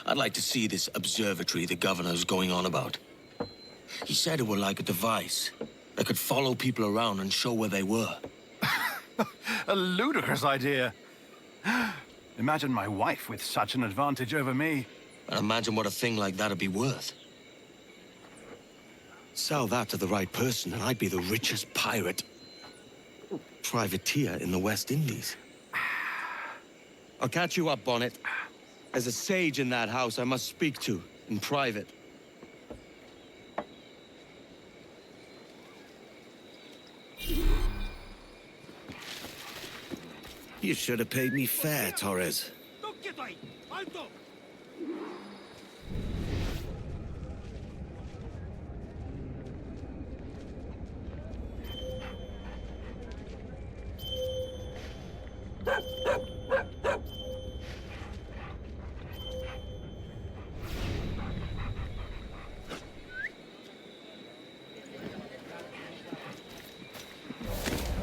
I'd like to see this observatory the governor's going on about. He said it were like a device that could follow people around and show where they were. A ludicrous idea. Imagine my wife with such an advantage over me. And imagine what a thing like that'd be worth. Sell that to the right person and I'd be the richest pirate. Privateer in the West Indies. I'll catch you up, Bonnet. There's a sage in that house I must speak to, in private. You should have paid me fair, Torres.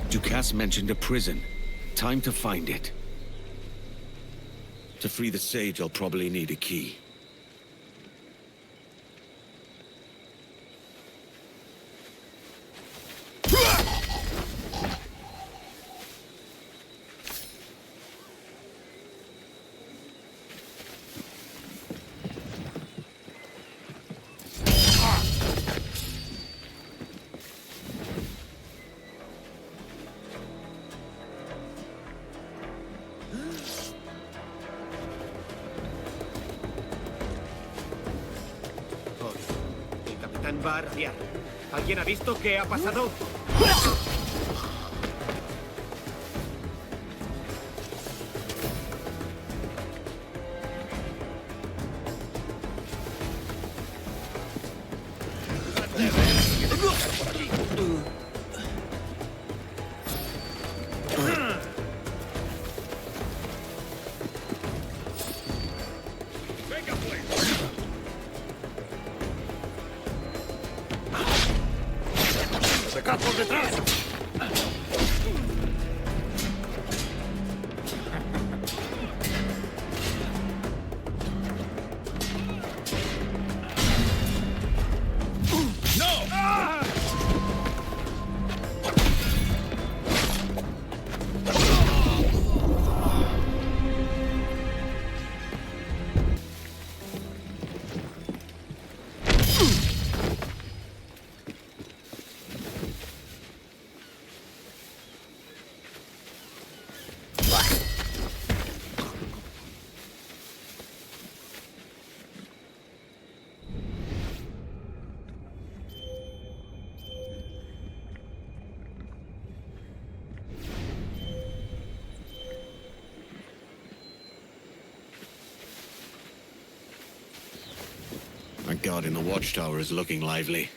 Ducasse mentioned a prison. Time to find it. To free the Sage, I'll probably need a key. Va a rabiar. ¿Alguien ha visto qué ha pasado? ¡Por detrás! My guard in the watchtower is looking lively.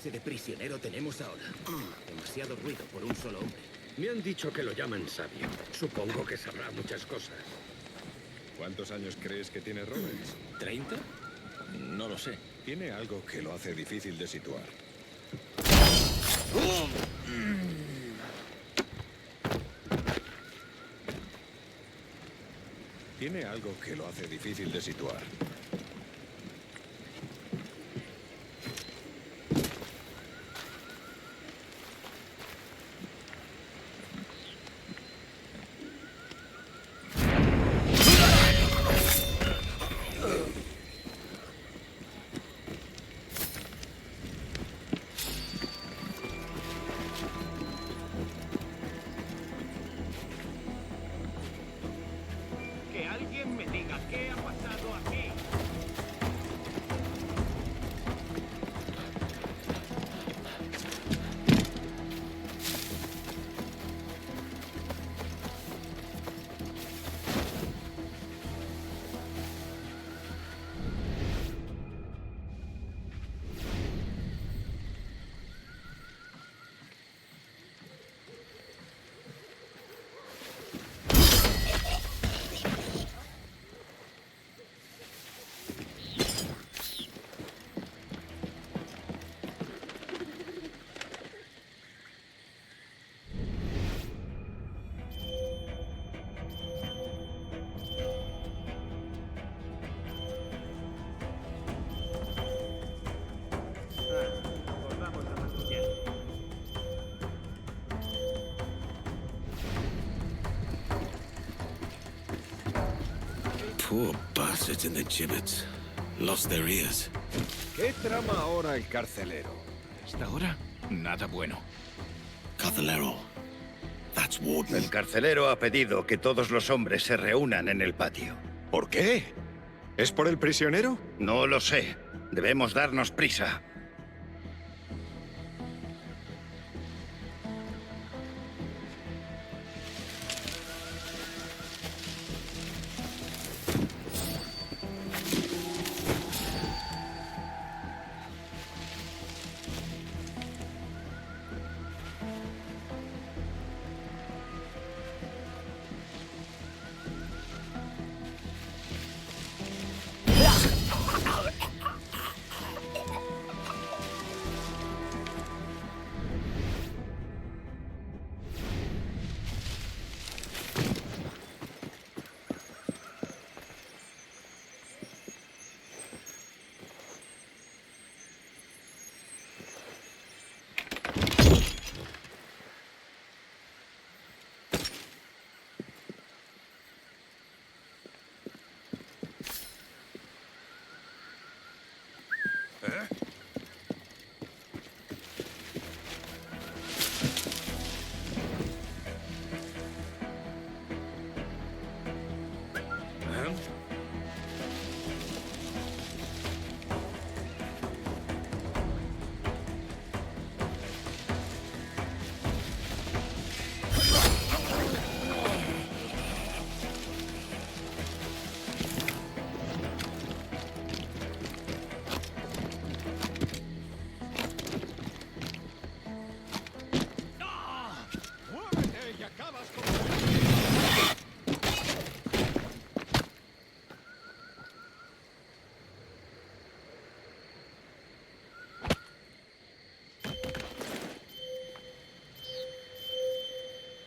De prisionero tenemos ahora. Demasiado ruido por un solo hombre. Me han dicho que lo llaman sabio. Supongo que sabrá muchas cosas. ¿Cuántos años crees que tiene Roberts? ¿30? No lo sé. Tiene algo que lo hace difícil de situar. Tiene algo que lo hace difícil de situar. Que alguien me diga qué ha pasado. Poor bastards in the gibbets. Lost their ears. ¿Qué trama ahora el carcelero? ¿Esta hora? Nada bueno. Carcelero. That's Warden. El carcelero ha pedido que todos los hombres se reúnan en el patio. ¿Por qué? ¿Es por el prisionero? No lo sé. Debemos darnos prisa.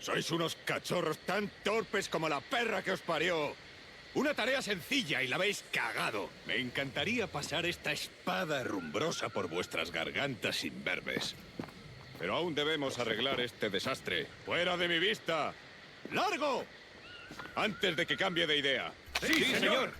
Sois unos cachorros tan torpes como la perra que os parió. Una tarea sencilla y la habéis cagado. Me encantaría pasar esta espada herrumbrosa por vuestras gargantas imberbes. Pero aún debemos arreglar este desastre. ¡Fuera de mi vista! ¡Largo! Antes de que cambie de idea. ¡Sí, señor!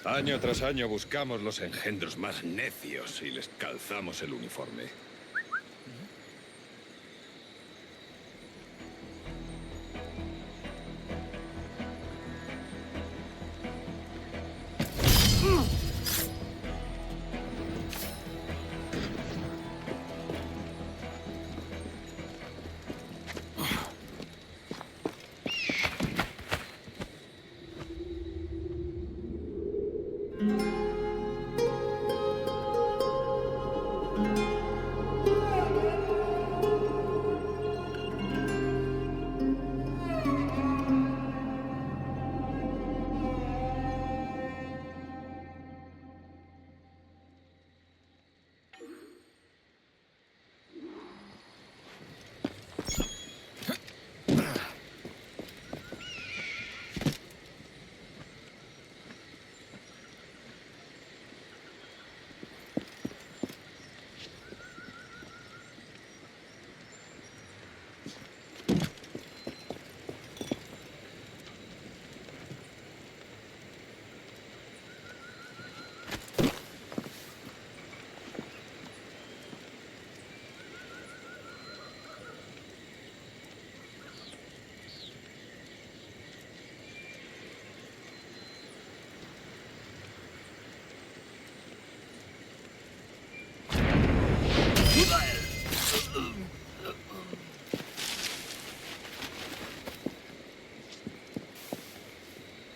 Año tras año buscamos los engendros más necios y les calzamos el uniforme.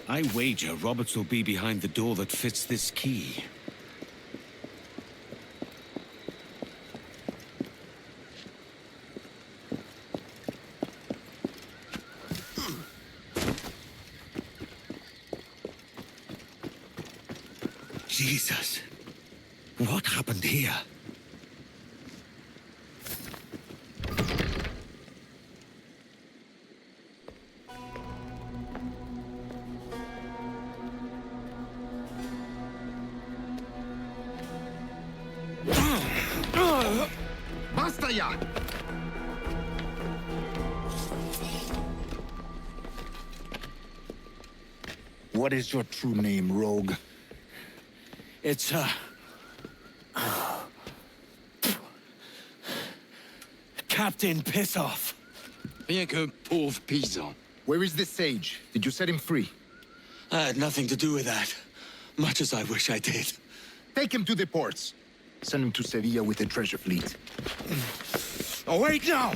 I wager Roberts will be behind the door that fits this key. Jesus. What happened here? Basta ya! What is your true name, rogue? It's, Captain Pissoff. Rien qu'un pauvre paysan. Where is the sage? Did you set him free? I had nothing to do with that. Much as I wish I did. Take him to the ports. Send him to Sevilla with the treasure fleet. Oh, wait now!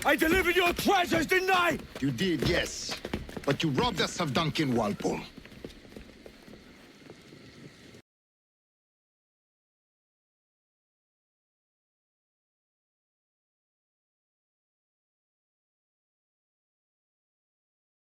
I delivered your treasures, didn't I? You did, yes. But you robbed us of Duncan Walpole.